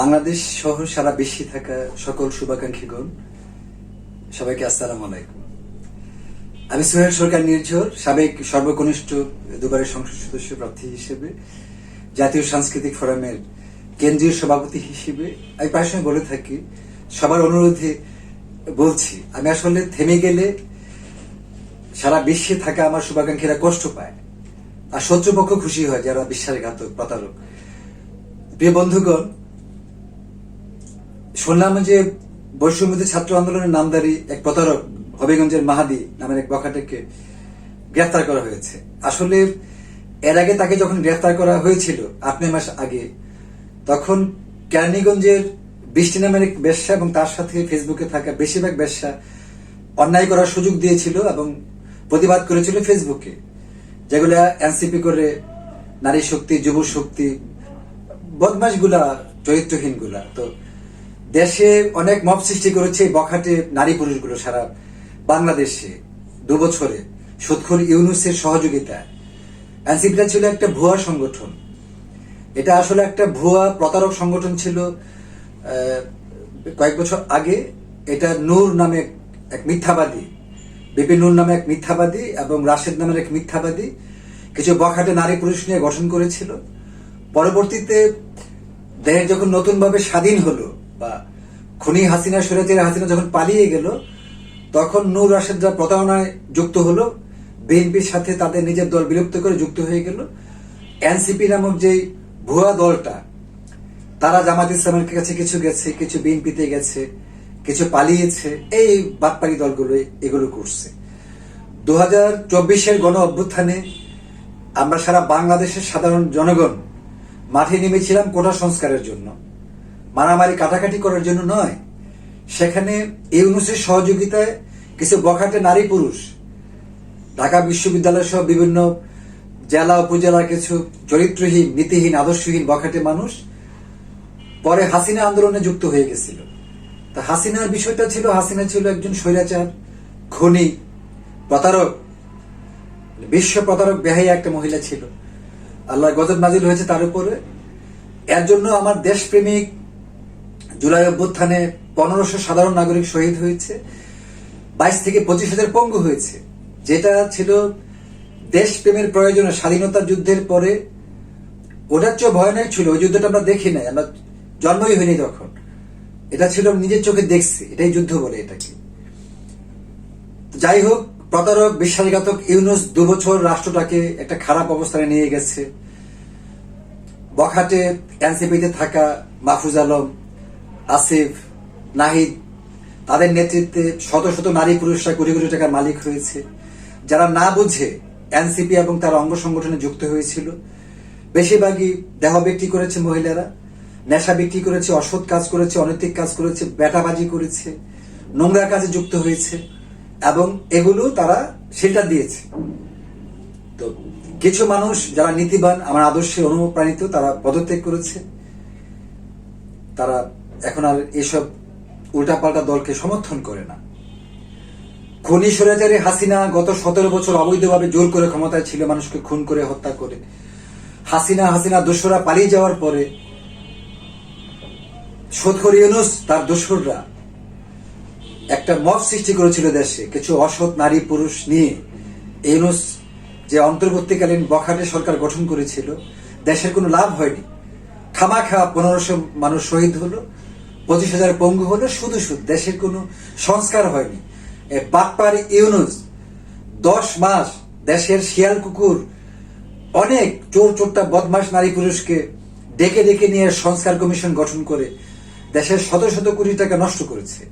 বাংলাদেশ সহ সারা বিশ্বে থাকা সকল শুভাকাঙ্ক্ষীগণ সবাইকে আসসালামু আলাইকুম। আমি সোহেল সরকার নির্ঝর, সাবেক সর্বকনিষ্ঠ দুবারের সংসদ সদস্য প্রার্থী হিসেবে, জাতীয় সাংস্কৃতিক ফোরামের কেন্দ্রীয় সভাপতি হিসেবে আমি প্রায় সময় বলে থাকি, সবার অনুরোধে বলছি, আমি আসলে থেমে গেলে সারা বিশ্বে থাকা আমার শুভাকাঙ্ক্ষীরা কষ্ট পায়, আর শত্রুপক্ষ খুশি হয় যারা বিশ্বাসঘাতক প্রতারক। প্রিয় বন্ধুগণ, শুনলাম যে বৈষম্যবিরোধী ছাত্র আন্দোলনের নামধারী এক প্রতারক হবিগঞ্জের মাহাদি নামের এক বখাটেকে গ্রেফতার করা হয়েছে। আসলে এর আগে তাকে যখন গ্রেফতার করা হয়েছিল 8 মাস আগে, তখন কেরানীগঞ্জের বৃষ্টি নামের এক বেশ্যা এবং তার সাথে ফেসবুকে থাকা বেশিরভাগ বেশ্যা অন্যায় করার সুযোগ দিয়েছিল এবং প্রতিবাদ করেছিল ফেসবুকে, যেগুলা এনসিপি করে নারী শক্তি, যুব শক্তি, বদমাশগুলা, চরিত্রহীনগুলা। তো দেশে অনেক মব সৃষ্টি করেছে বখাটে নারী পুরুষগুলো সারা বাংলাদেশে 2 বছরে সুদখোর ইউনূসের সহযোগিতায়। এনসিপিটা ছিল একটা ভুয়া সংগঠন, এটা আসলে একটা ভুয়া প্রতারক সংগঠন ছিল। কয়েক বছর আগে এটা নূর নামে এক মিথ্যাবাদী, বিপিন নূর নামে এক মিথ্যাবাদী এবং রাশেদ নামের এক মিথ্যাবাদী কিছু বখাটে নারী পুরুষ নিয়ে গঠন করেছিল। পরবর্তীতে দেশ যখন নতুনভাবে স্বাধীন হলো বা খুনি হাসিনা, স্বৈরাচারী হাসিনা যখন পালিয়ে গেল, তখন নূর রাশেদরা প্রতারণায় যুক্ত হলো, বিএনপির সাথে তাদের নিজের দল বিলুপ্ত করে যুক্ত হয়ে গেল। এনসিপি নামক যে ভুয়া দলটা, তারা জামাত ইসলামের কাছে কিছু গেছে, কিছু বিএনপিতে গেছে, কিছু পালিয়েছে। এই বাটপাড়ি দলগুলো এগুলো করছে। 2024-এর গণ অভ্যুত্থানে আমরা সারা বাংলাদেশের সাধারণ জনগণ মাঠে নেমেছিলাম কোটা সংস্কারের জন্য, মারামারি কাটাকাটি করার জন্য নয়। সেখানে ইউনূসের সহযোগিতায় কিছু বখাটে নারী পুরুষ, ঢাকা বিশ্ববিদ্যালয় সহ বিভিন্ন জেলা উপজেলা কিছু চরিত্রহীন, নীতিহীন, আদর্শহীন বখাটে মানুষ পরে হাসিনা আন্দোলনে যুক্ত হয়ে গেছিল। তা হাসিনার বিষয়টা ছিল, হাসিনা ছিল একজন স্বৈরাচার, খুনি, প্রতারক, বিশ্ব প্রতারক, বেহাইয়া একটা মহিলা ছিল। আল্লাহ গজব নাজিল হয়েছে তার উপরে। এর জন্য আমার দেশপ্রেমিক জুলাই অভ্যুত্থানে 1500 সাধারণ নাগরিক শহীদ হয়েছে, 22 থেকে 25,000 পঙ্গু হয়েছে। যেটা ছিল দেশপ্রেমের প্রয়োজনে স্বাধীনতার যুদ্ধের পরে ওটার চেয়ে ভয়ানক ছিল। ওই যুদ্ধটা আমরা দেখি নাই, আমরা জন্মই হয়নি তখন। এটা ছিল নিজের চোখে দেখছি, এটাই যুদ্ধ বলে এটাকে। যাই হোক, প্রতারক, বিশ্বাসঘাতক ইউনূস 2 বছর রাষ্ট্রটাকে একটা খারাপ অবস্থানে নিয়ে গেছে। বখাটে এনসিপিতে থাকা মাহফুজ আলম, আসিফ, নাহিদ, তাদের নেতৃত্বে শত শত নারী পুরুষরা কোটি কোটি টাকার মালিক হয়েছে, যারা না বুঝে এনসিপি এবং তার অঙ্গ সংগঠনে যুক্ত হয়েছিল। বেশিরভাগই দেহ বিক্রি করেছে মহিলারা, নেশা বিক্রি করেছে, অসৎ কাজ করেছে, অনৈতিক কাজ করেছে, বেটাবাজি করেছে, নোংরা কাজে যুক্ত হয়েছে এবং এগুলো তারা সেটা দিয়েছে। তো কিছু মানুষ যারা নীতিবান, আমার আদর্শে অনুপ্রাণিত, তারা পদত্যাগ করেছে। তারা এখন আর এসব উল্টাপাল্টা দলকে সমর্থন করে না। খুনি স্বৈরাচারী হাসিনা গত 17 বছর অবৈধভাবে জোর করে ক্ষমতায় ছিল, মানুষকে খুন করে, হত্যা করে। হাসিনা দোসররা পালিয়ে যাওয়ার পরে সুদখোর ইউনূস তার দোসররা একটা মব সৃষ্টি করেছিল দেশে, কিছু অসৎ নারী পুরুষ নিয়ে। ইউনূস যে অন্তর্বর্তীকালীন বখাটে সরকার গঠন করেছিল, দেশের কোনো লাভ হয়নি। খামাখা 1500 মানুষ শহীদ হলো, 25,000 পঙ্গু হলো, শুধু দেশের কোনো সংস্কার হয়নি। বাটপাড়ি ইউনূস 10 মাস দেশের শিয়াল কুকুর, অনেক চোর চোরটা বদমাশ নারী পুরুষকে ডেকে ডেকে নিয়ে সংস্কার কমিশন গঠন করে দেশের শত শত কোটি টাকা নষ্ট করেছে।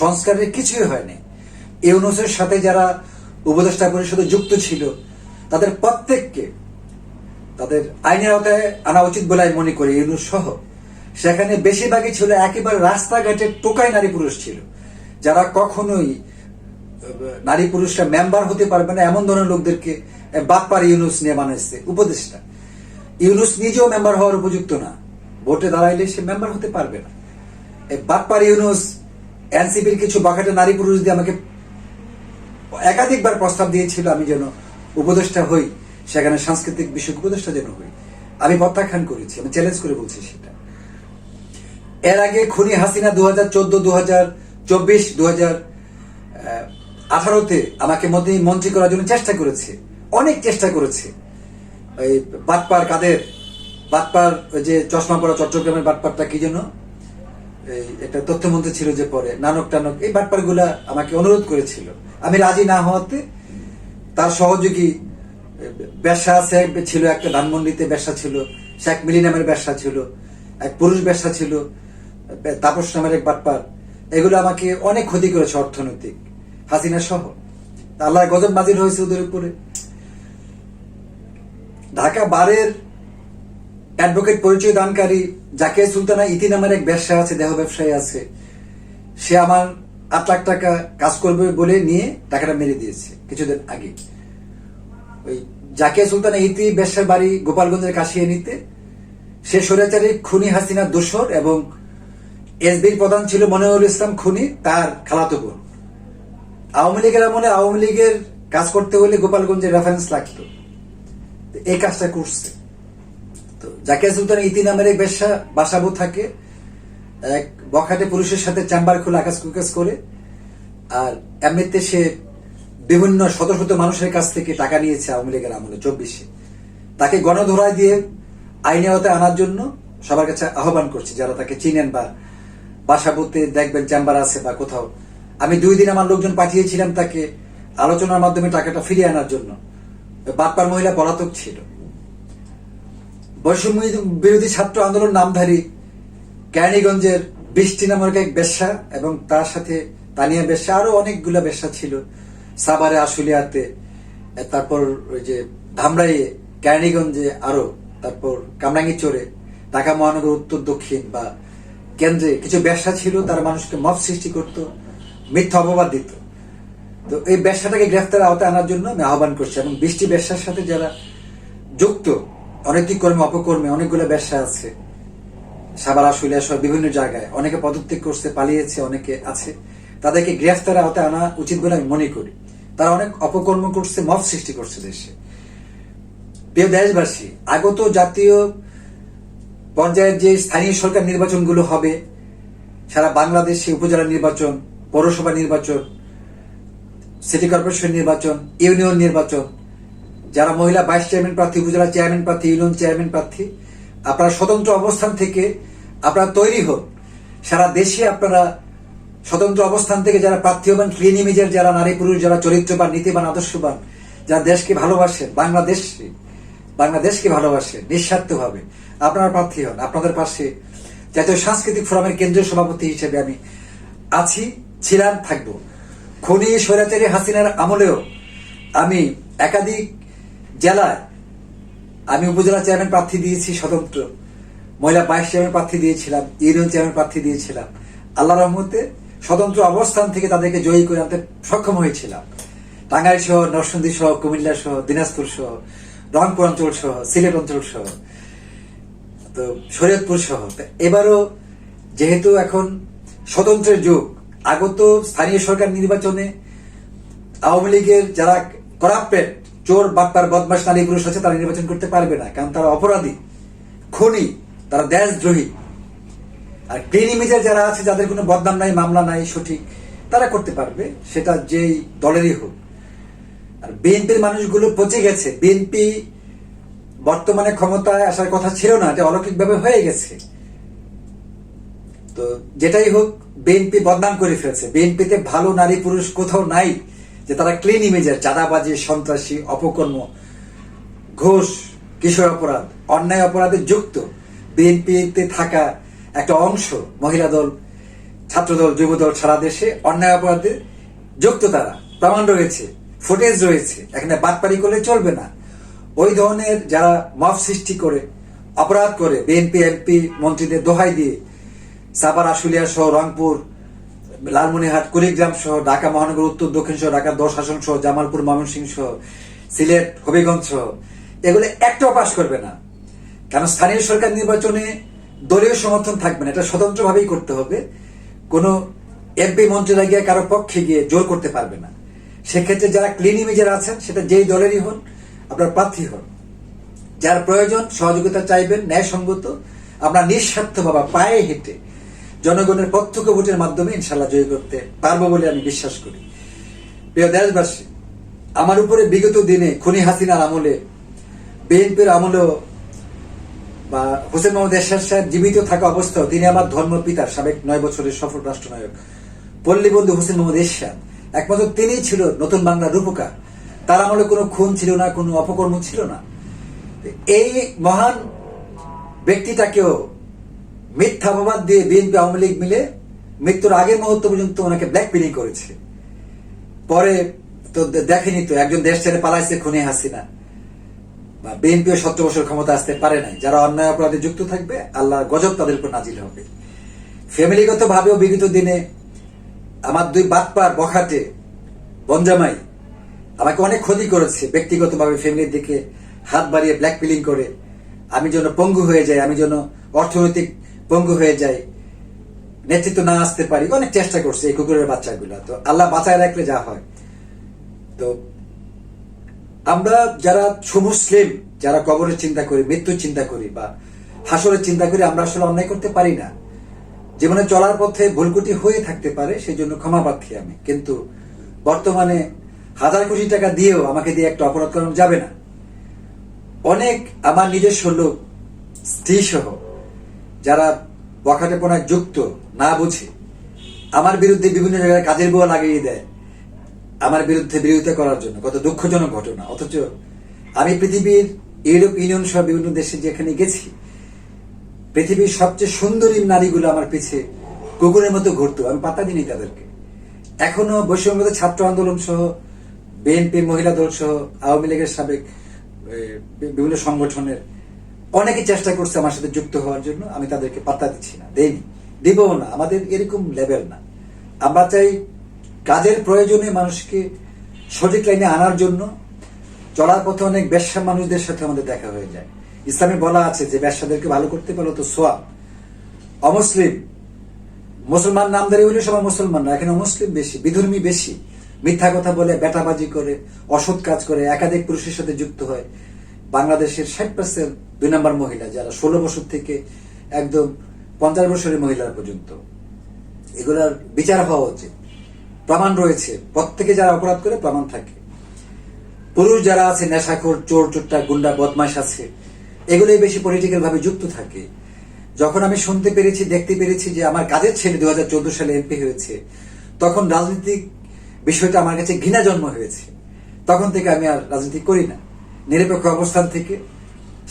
সংস্কারের কিছুই হয়নি। ইউনূসের সাথে যারা উপদেষ্টা পরিষদে যুক্ত ছিল, তাদের প্রত্যেককে তাদের আইনের আওতায় আনা উচিত বলে আমি মনে করি, ইউনূস সহ। সেখানে বেশিরভাগই ছিল একেবারে রাস্তাঘাটে টোকাই নারী পুরুষ ছিল, যারা কখনোই নারী পুরুষরা মেম্বার হতে পারবে না এমন ধরনের লোকদেরকে বাটপাড়ি ইউনূস নিয়ে বানাইছে উপদেষ্টা। ইউনূস নিজেও মেম্বার হওয়ার উপযুক্ত না, ভোটে দাঁড়াইলে সে মেম্বার হতে পারবে না। এই বাটপাড়ি ইউনূস এনসিপির কিছু বাখাটে নারী পুরুষ দিয়ে আমাকে একাধিকবার প্রস্তাব দিয়েছিল আমি যেন উপদেষ্টা হই, সেখানে সাংস্কৃতিক বিষয়ক উপদেষ্টা যেন হই। আমি প্রত্যাখ্যান করেছি, আমি চ্যালেঞ্জ করে বলছি সেটা। এর আগে খুনি হাসিনা 2014, 2024, 2018-তে আমাকে মন্ত্রী করার জন্য চেষ্টা করেছে, অনেক চেষ্টা করেছে। ওই বাটপার কাদের বাটপার, ওই যে চশমা পরা চট্টগ্রামের বাটপারটা কি জন্য, একটা তথ্যমন্ত্রী ছিল যে পরে, নানক টানক, এই বাটপার গুলা আমাকে অনুরোধ করেছিল। আমি রাজি না হওয়াতে তার সহযোগী ব্যবসা আছে ছিল, একটা ধানমন্ডিতে ব্যবসা ছিল, শেখ মিলি নামের ব্যবসা ছিল, এক পুরুষ ব্যবসা ছিল, তাপস নামের এক বাটপার, এগুলো আমাকে অনেক ক্ষতি করেছে অর্থনৈতিক, হাসিনা সহ। আল্লাহ গজব নাজির হয়েছে ওদের উপরে। ঢাকা বারের অ্যাডভোকেট পরিচয় দানকারী জাকিয়া সুলতানা ইতি নামের এক ব্যবসা আছে, দেহ ব্যবসায়ী আছে, সে আমার 8 লাখ টাকা কাজ করবে বলে নিয়ে টাকাটা মেরে দিয়েছে কিছুদিন আগে। ওই জাকিয়া সুলতানা ইতি ব্যবসার বাড়ি গোপালগঞ্জের কাশিয়ানীতে। সে স্বৈরাচারী খুনি হাসিনা দোসর এবং এসবির প্রধান ছিল মনিরুল ইসলাম খুনি, তার খালাতো বোন। আওয়ামী লীগের আমলে আওয়ামী লীগের কাজ করতে হলে গোপালগঞ্জের রেফারেন্স লাগতো, এই কাজটা করছে। তো জাকিয়া সুলতানা ইতি নামের এক ব্যবসা বাসাবো থাকে, এক বখাটে পুরুষের সাথে চেম্বার খুলে আকাশ কুকাশ করে, আর এমনিতে সে বিভিন্ন শত শত মানুষের কাছ থেকে টাকা নিয়েছে আওয়ামী লীগের আমলে 24-এ। তাকে গণধরায় দিয়ে আইনে আওতায় আনার জন্য সবার কাছে আহ্বান করছে, যারা তাকে চিনেন বা বাসাবোতে দেখবেন চেম্বার আছে বা কোথাও। আমি 2 দিন আমার লোকজন পাঠিয়েছিলাম তাকে আলোচনার মাধ্যমে টাকাটা ফিরিয়ে আনার জন্য। বাটপার মহিলা পলাতক ছিল। বৈষম্য বিরোধী ছাত্র আন্দোলন নামধারী কেরানীগঞ্জের বৃষ্টি নামের এক ব্যবসা এবং তার সাথে তানিয়া ব্যবসা, আরো অনেকগুলা ব্যবসা ছিল, সাভারে, আশুলিয়াতে, তারপর ওই যে ধামরাইয়ে, কেরানীগঞ্জে, আরো তারপর কামরাঙ্গীরচরে, ঢাকা মহানগর উত্তর দক্ষিণ বা কেন্দ্রে কিছু ব্যবসা ছিল। তারা মানুষকে মব সৃষ্টি করত, মিথ্যা অপবাদ দিত। তো এই ব্যবসাটাকে গ্রেফতার আওতায় আনার জন্য আমি আহ্বান করছি। এবং বৃষ্টি ব্যবসার সাথে যারা যুক্ত, অনৈতিক কর্মে অপকর্মে অনেকগুলো ব্যবসা আছে, সাভার, আশুলিয়া সহ বিভিন্ন জায়গায়, অনেকে পদত্যাগ করছে, পালিয়েছে, অনেকে আছে, তাদেরকে গ্রেফতার আওতায় আনা উচিত বলে আমি মনে করি। তারা অনেক অপকর্ম করছে, মব সৃষ্টি করছে দেশে। প্রিয় দেশবাসী, আগত জাতীয় পর্যায়ের যে স্থানীয় সরকার নির্বাচনগুলো হবে, সারা বাংলাদেশে উপজেলা নির্বাচন, পৌরসভা নির্বাচন, সিটি কর্পোরেশন নির্বাচন, ইউনিয়ন নির্বাচন, যারা মহিলা ভাইস চেয়ারম্যান প্রার্থী, উপজেলা চেয়ারম্যান প্রার্থী, ইউনিয়ন চেয়ারম্যান প্রার্থী, আপনারা স্বতন্ত্র অবস্থান থেকে আপনারা তৈরি হন। সারা দেশে আপনারা স্বতন্ত্র অবস্থান থেকে যারা প্রার্থী হবেন, ক্লিন ইমেজের যারা নারী পুরুষ, যারা চরিত্রবান, নীতিবান, আদর্শবান, যারা দেশকে ভালোবাসেন, বাংলাদেশকে ভালোবাসেন নিঃস্বার্থভাবে, আপনারা প্রার্থী হন। আপনাদের পাশে জাতীয় সাংস্কৃতিক ফোরামের কেন্দ্রীয় সভাপতি হিসেবে আমি আছি, ছিলাম, থাকবো। খুনি স্বৈরাচারী হাসিনার আমলেও আমি একাধিক জেলায় আমি উপজেলা চেয়ারম্যান প্রার্থী দিয়েছি, স্বতন্ত্র মহিলা ভাইস চেয়ারম্যান প্রার্থী দিয়েছিলাম, ইউনিয়ন চেয়ারম্যান প্রার্থী দিয়েছিলাম। আল্লাহ রহমতে স্বতন্ত্র অবস্থান থেকে তাদেরকে জয়ী করে আনতে সক্ষম হয়েছিলাম। টাঙ্গাইল সহ, নরসিংদী সহ, কুমিল্লা সহ, দিনাজপুর সহ, রংপুর অঞ্চল সহ, সিলেট অঞ্চল সহ, তো শরীয়তপুর সহ। এবারও যেহেতু এখন স্বতন্ত্রের যুগ, আগত স্থানীয় সরকার নির্বাচনে আওয়ামী লীগের যারা করাপ্টেড, চোর, বাটপার, বদমাশ, নারী পুরুষ আছে, তারা নির্বাচন করতে পারবে না, কারণ তারা অপরাধী, খুনি, তারা দেশদ্রোহী। আর ক্লিন ইমেজের যারা আছে, যাদের কোনো বদনাম নাই, মামলা নাই, সঠিক, তারা করতে পারবে, সেটা যেই দলেরই হোক। আর বিএনপির মানুষগুলো পচে গেছে। বিএনপি বর্তমানে ক্ষমতায় আসার কথা ছিল না, এটা অলৌকিকভাবে হয়ে গেছে। তো যেটাই হোক, বিএনপি বদনাম করে ফেলছে। বিএনপিতে ভালো নারী পুরুষ কোথাও নাই যে তারা ক্লিন ইমেজের, চাঁদাবাজি, সন্ত্রাসী, অপকর্ম, ঘুষ, কিশোর অপরাধ, অন্যায় অপরাধে যুক্ত বিএনপিতে থাকা একটা অংশ, মহিলা দল, ছাত্রদল, যুবদল, সারা দেশে অন্যায় অপরাধে যুক্ত। তারা প্রমাণ রয়েছে, ফুটেজ রয়েছে, এখানে বাটপারি করলে চলবে না। ওই ধরনের যারা মব সৃষ্টি করে, অপরাধ করে, বিএনপি এমপি মন্ত্রীদের দোহাই দিয়ে সাভার, আশুলিয়া সহ, রংপুর, লালমনিরহাট, কুড়িগ্রাম সহ, ঢাকা মহানগর উত্তর দক্ষিণ সহ, ঢাকা 10 আসন সহ, জামালপুর, ময়মনসিংহ সহ, সিলেট, হবিগঞ্জ সহ, এগুলো একটাও পাশ করবে না। কারণ স্থানীয় সরকার নির্বাচনে দলীয় সমর্থন থাকবে না, এটা স্বতন্ত্রভাবেই করতে হবে। কোনো এমপি মন্ত্রীরা গিয়ে কারো পক্ষে গিয়ে জোর করতে পারবে না। সেক্ষেত্রে যারা ক্লিন ইমেজের আছেন, সেটা যেই দলেরই হন, আপনার প্রার্থী হন। যার প্রয়োজন সহযোগিতা চাইবেন, ন্যায়সঙ্গত, আমরা নিঃস্বার্থ বাবা পায়ে হেঁটে জনগণের প্রত্যক্ষ ভোটের মাধ্যমে ইনশাল্লাহ জয়ী করতে পারবো বলে আমি বিশ্বাস করি। প্রিয় দেশবাসী, আমার উপরে বিগত দিনে খুনি হাসিনার আমলে, বিএনপির আমলেও বা হোসেন মোহাম্মদ এরশাদ সাহেব জীবিত থাকা অবস্থাও তিনি আমার ধর্মপিতার সাবেক 9 বছরের সফল রাষ্ট্রনায়ক পল্লীবন্ধু হোসেন মোহাম্মদ এরশাদ, একমাত্র তিনিই ছিল নতুন বাংলার রূপকার। তার আমলে কোনো খুন ছিল না, কোনো অপকর্ম ছিল না। এই মহান ব্যক্তিটাকেও মিথ্যা অপবাদ দিয়ে বিএনপি আওয়ামী লীগ মিলে মৃত্যুর আগের মুহূর্ত পর্যন্ত ওনাকে ব্ল্যাকমেইলিং করেছে। পরে তো দেখেনি তো, একজন দেশ ছেড়ে পালাইছে খুনি হাসিনা, বা বিএনপিও 17 বছর ক্ষমতা আসতে পারে নাই। যারা অন্যায় অপরাধে যুক্ত থাকবে আল্লাহর গজব তাদের উপর নাজিল হবে। ফ্যামিলিগত ভাবেও বিগত দিনে আমার 2 বাটপার বখাটে বনজামাই আমাকে অনেক ক্ষতি করেছে। ব্যক্তিগতভাবে ফ্যামিলির দিকে হাত বাড়িয়ে ব্ল্যাকমেইলিং করে আমি যেন পঙ্গু হয়ে যাই, আমি যেন অর্থনৈতিক পঙ্গু হয়ে যাই, নেতৃত্ব না আসতে পারি, অনেক চেষ্টা করছে এই কুকুরের বাচ্চাগুলা। তো আল্লাহ বাঁচায় রাখলে যা হয়। তো আমরা যারা সুমুসলিম, যারা কবরের চিন্তা করি, মৃত্যুর চিন্তা করি বা হাসরের চিন্তা করি, আমরা আসলে অন্যায় করতে পারি না। জীবনে চলার পথে ভুলকুটি হয়ে থাকতে পারে, সেই জন্য ক্ষমা প্রার্থী আমি। কিন্তু বর্তমানে 1000 কোটি টাকা দিয়েও আমাকে দিয়ে একটা অপরাধ করানো যাবে না। অনেক আমার নিজস্ব লোক, স্ত্রী সহ যারা বখাটেপনায় যুক্ত, না বুঝে আমার বিরুদ্ধে বিভিন্ন জায়গায় কাজের বুয়া লাগিয়ে দেয় আমার বিরুদ্ধে বিরোধিতা করার জন্য। কত দুঃখজনক ঘটনা। অথচ আমি পৃথিবীর ইউরোপ ইউনিয়ন সহ বিভিন্ন দেশে যেখানে গেছি, পৃথিবীর সবচেয়ে সুন্দরী নারীগুলো আমার পিছে কুকুরের মতো ঘুরতো, আমি পাত্তা দিইনি তাদেরকে। এখনো বৈষম্যবিরোধী ছাত্র আন্দোলন সহ, বিএনপি মহিলা দল সহ, আওয়ামী লীগের সাবেক বিভিন্ন সংগঠনের অনেকে চেষ্টা করছে আমার সাথে যুক্ত হওয়ার জন্য, আমি তাদেরকে পাত্তা দিচ্ছি না, দেইনি, দিবও না। আমাদের এরকম লেভেল না। আমরা চাই কাজের প্রয়োজনে মানুষকে সঠিক লাইনে আনার জন্য। চলার পথে অনেক বেশ্যা মানুষদের সাথে আমাদের দেখা হয়ে যায়। ইসলামে বলা আছে যে বেশ্যাদেরকে ভালো করতে পারলো তো সোয়াব। অমুসলিম, মুসলমান নামদারি হলে সবাই মুসলমান না, এখানে অমুসলিম বেশি, বিধর্মী বেশি, মিথ্যা কথা বলে, বেটাবাজি করে, অসৎ কাজ করে, একাধিক পুরুষের সাথে যুক্ত হয়। বাংলাদেশের 60% 2 নম্বর মহিলা, যারা 16 বছর থেকে একদম 50 বছরের মহিলা পর্যন্ত, এগুলার বিচার হওয়া উচিত। প্রমাণ রয়েছে, প্রত্যেকে যারা অপরাধ করে প্রমাণ থাকে। পুরুষ যারা আছে, নেশাখোর, চোর চোট্টা, গুন্ডা, বদমাশ আছে, এগুলোই বেশি পলিটিক্যাল ভাবে যুক্ত থাকে। যখন আমি শুনতে পেরেছি, দেখতে পেরেছি যে আমার কাজের ছেলে 2014 সালে এমপি হয়েছে, তখন রাজনৈতিক বিষয়টা আমার কাছে ঘৃণা জন্ম হয়েছে। তখন থেকে আমি আর রাজনীতি করি না। নিরপেক্ষ অবস্থান থেকে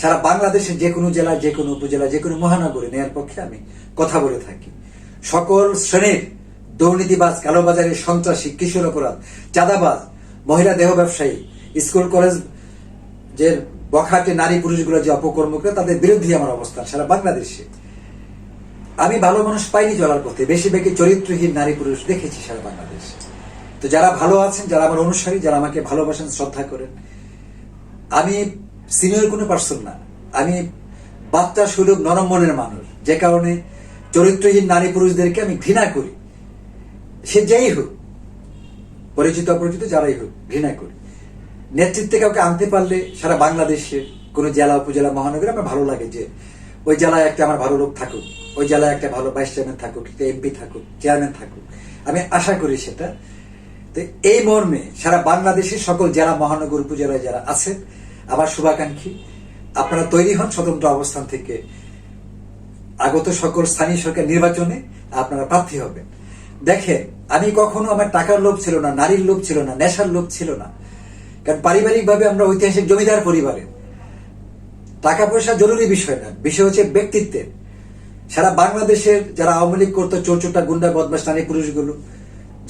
সারা বাংলাদেশের যে কোনো জেলা, যে কোনো উপজেলা, যে কোনো মহানগরে নেয়ার পক্ষে আমি কথা বলে থাকি। সকল শ্রেণীর দুর্নীতিবাজ, কালোবাজারি, সন্ত্রাসী, কিশোর অপরাধ, চাঁদাবাজ, মহিলা দেহ ব্যবসায়ী, স্কুল কলেজ যে বখাটে নারী পুরুষগুলো যে অপকর্ম করে, তাদের বিরুদ্ধে আমার অবস্থান সারা বাংলাদেশে। আমি ভালো মানুষ পাইনি চলার পথে, বেশিরভাগই চরিত্রহীন নারী পুরুষ দেখেছি সারা বাংলাদেশে। তো যারা ভালো আছেন, যারা আমার অনুসারী, যারা আমাকে ভালোবাসেন, শ্রদ্ধা করেন, আমি সিনিয়র কোনো পার্সন না, আমি বাচ্চা সুলভ নরম মনের মানুষ, যে কারণে চরিত্রহীন নারী পুরুষদেরকে আমি ঘৃণা করি। সে যেই হোক, পরিচিত অপরিচিত যারাই হোক, ঘৃণা করি। নেতৃত্বে কাউকে আনতে পারলে সারা বাংলাদেশের কোন জেলা, উপজেলা, মহানগরে আমার ভালো লাগে যে ওই জেলায় একটা আমার ভালো লোক থাকুক, ওই জেলায় একটা ভালো ভাইস চেয়ারম্যান থাকুক, একটা এমপি থাকুক, চেয়ারম্যান থাকুক, আমি আশা করি সেটা। তো এই মর্মে সারা বাংলাদেশের সকল জেলা, মহানগর, উপজেলায় যারা আছেন আমার শুভাকাঙ্ক্ষী, আপনারা তৈরি হন স্বতন্ত্র অবস্থান থেকে। আগত সকল স্থানীয় সরকার নির্বাচনে আপনারা প্রার্থী হবেন। দেখেন, আমি কখনো, আমার টাকার লোভ ছিল না, নারীর লোভ ছিল না, নেশার লোভ ছিল না। কারণ পারিবারিক ভাবে আমরা ঐতিহাসিক জমিদার পরিবারের। টাকা পয়সা জরুরি বিষয় না, বিষয় হচ্ছে ব্যক্তিত্বের। সারা বাংলাদেশের যারা আওয়ামী লীগ করতো, চোরচোটা, গুন্ডা, বদমাশ নারী পুরুষগুলো,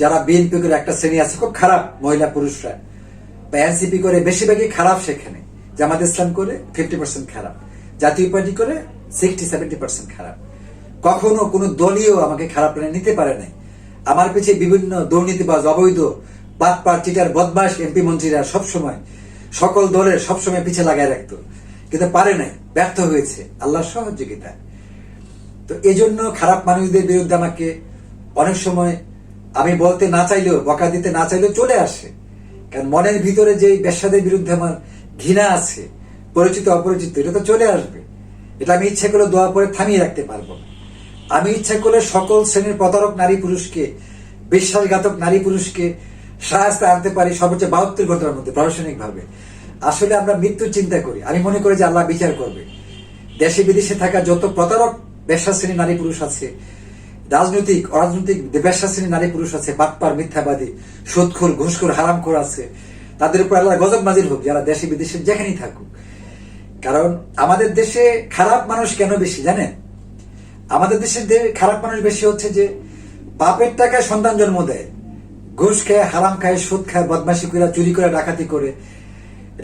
যারা বিএনপি করে একটা শ্রেণী আছে খুব খারাপ মহিলা পুরুষরা, বা এনসিপি করে বেশিরভাগই খারাপ, সেখানে জামাত ইসলাম করে 50% খারাপ, জাতীয় পার্টি করে 60-70% খারাপ। কখনো কোনো দলীয় আমাকে খারাপ নিতে পারে নাই। আমার পিছিয়ে বিভিন্ন দুর্নীতিবাজ, অবৈধ, বাটপার, চিটার, বদমাশ এমপি মন্ত্রীরা সবসময় সকল দলের সবসময় পিছিয়ে লাগায় রাখতো, কিন্তু পারে নাই, ব্যর্থ হয়েছে আল্লাহর সহযোগিতা। তো এই জন্য খারাপ মানুষদের বিরুদ্ধে আমাকে অনেক সময় আমি বলতে না চাইলেও, বকা দিতে না চাইলেও চলে আসে। কারণ মনের ভিতরে যে বেশ্যাদের বিরুদ্ধে আমার ঘৃণা আছে, পরিচিত অপরিচিত, এটা তো চলে আসবে। এটা আমি ইচ্ছে করে দোয়া পরে থামিয়ে রাখতে পারবো না। আমি ইচ্ছা করলে সকল শ্রেণীর প্রতারক নারী পুরুষকে, বিশ্বাসঘাতক নারী পুরুষকে শাস্তি আনতে পারি সর্বোচ্চ 72 ঘন্টার মধ্যে প্রশাসনিক ভাবে। আসলে আমরা মৃত্যুর চিন্তা করি, আমি মনে করি যে আল্লাহ বিচার করবে। দেশে বিদেশে থাকা যত প্রতারক বেশ্যা শ্রেণীর নারী পুরুষ আছে, রাজনৈতিক অরাজনৈতিক বেশ্যা শ্রেণীর নারী পুরুষ আছে, বাটপার, মিথ্যাবাদী, সুদখোর, ঘুষখোর, হারামখোর আছে, তাদের উপর আল্লাহ গজব নাজির হোক, যারা দেশে বিদেশে যেখানেই থাকুক। কারণ আমাদের দেশে খারাপ মানুষ কেন বেশি জানেন? আমাদের দেশে খারাপ মানুষ বেশি হচ্ছে যে বাপের টাকায় সন্তান জন্ম দেয়, ঘুষ খায়, হারাম খায়, সুদ খায়, বদমাশি করে, চুরি করে, ডাকাতি করে,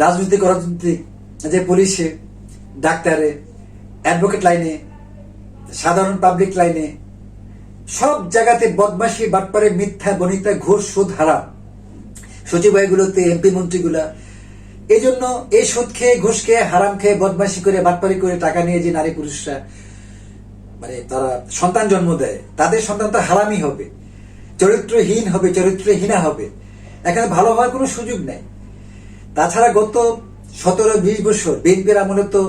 রাজনৈতিক অরাজনৈতিক যে পুলিশে, ডাক্তারে, অ্যাডভোকেট লাইনে, সাধারণ পাবলিক লাইনে, সব জায়গাতে বদমাশি, বাটপারে, মিথ্যা, বনিতা, ঘুষ, সুদ, হারাম। সচিবালয়গুলোতে এমপি মন্ত্রীগুলা এই জন্য এই সুদ খেয়ে, ঘুষ খেয়ে, হারাম খেয়ে, বদমাশি করে, বাটপারি করে টাকা নিয়ে যে নারী পুরুষরা মানে তারা সন্তান জন্ম দেয়, তাদের সন্তান তো হারামই হবে, চরিত্রহীন হবে, চরিত্রহীনা হবে। এখানে ভালো হওয়ার কোনো সুযোগ নেই। তাছাড়া গত 17-20 বছর বিএনপির আমলে তো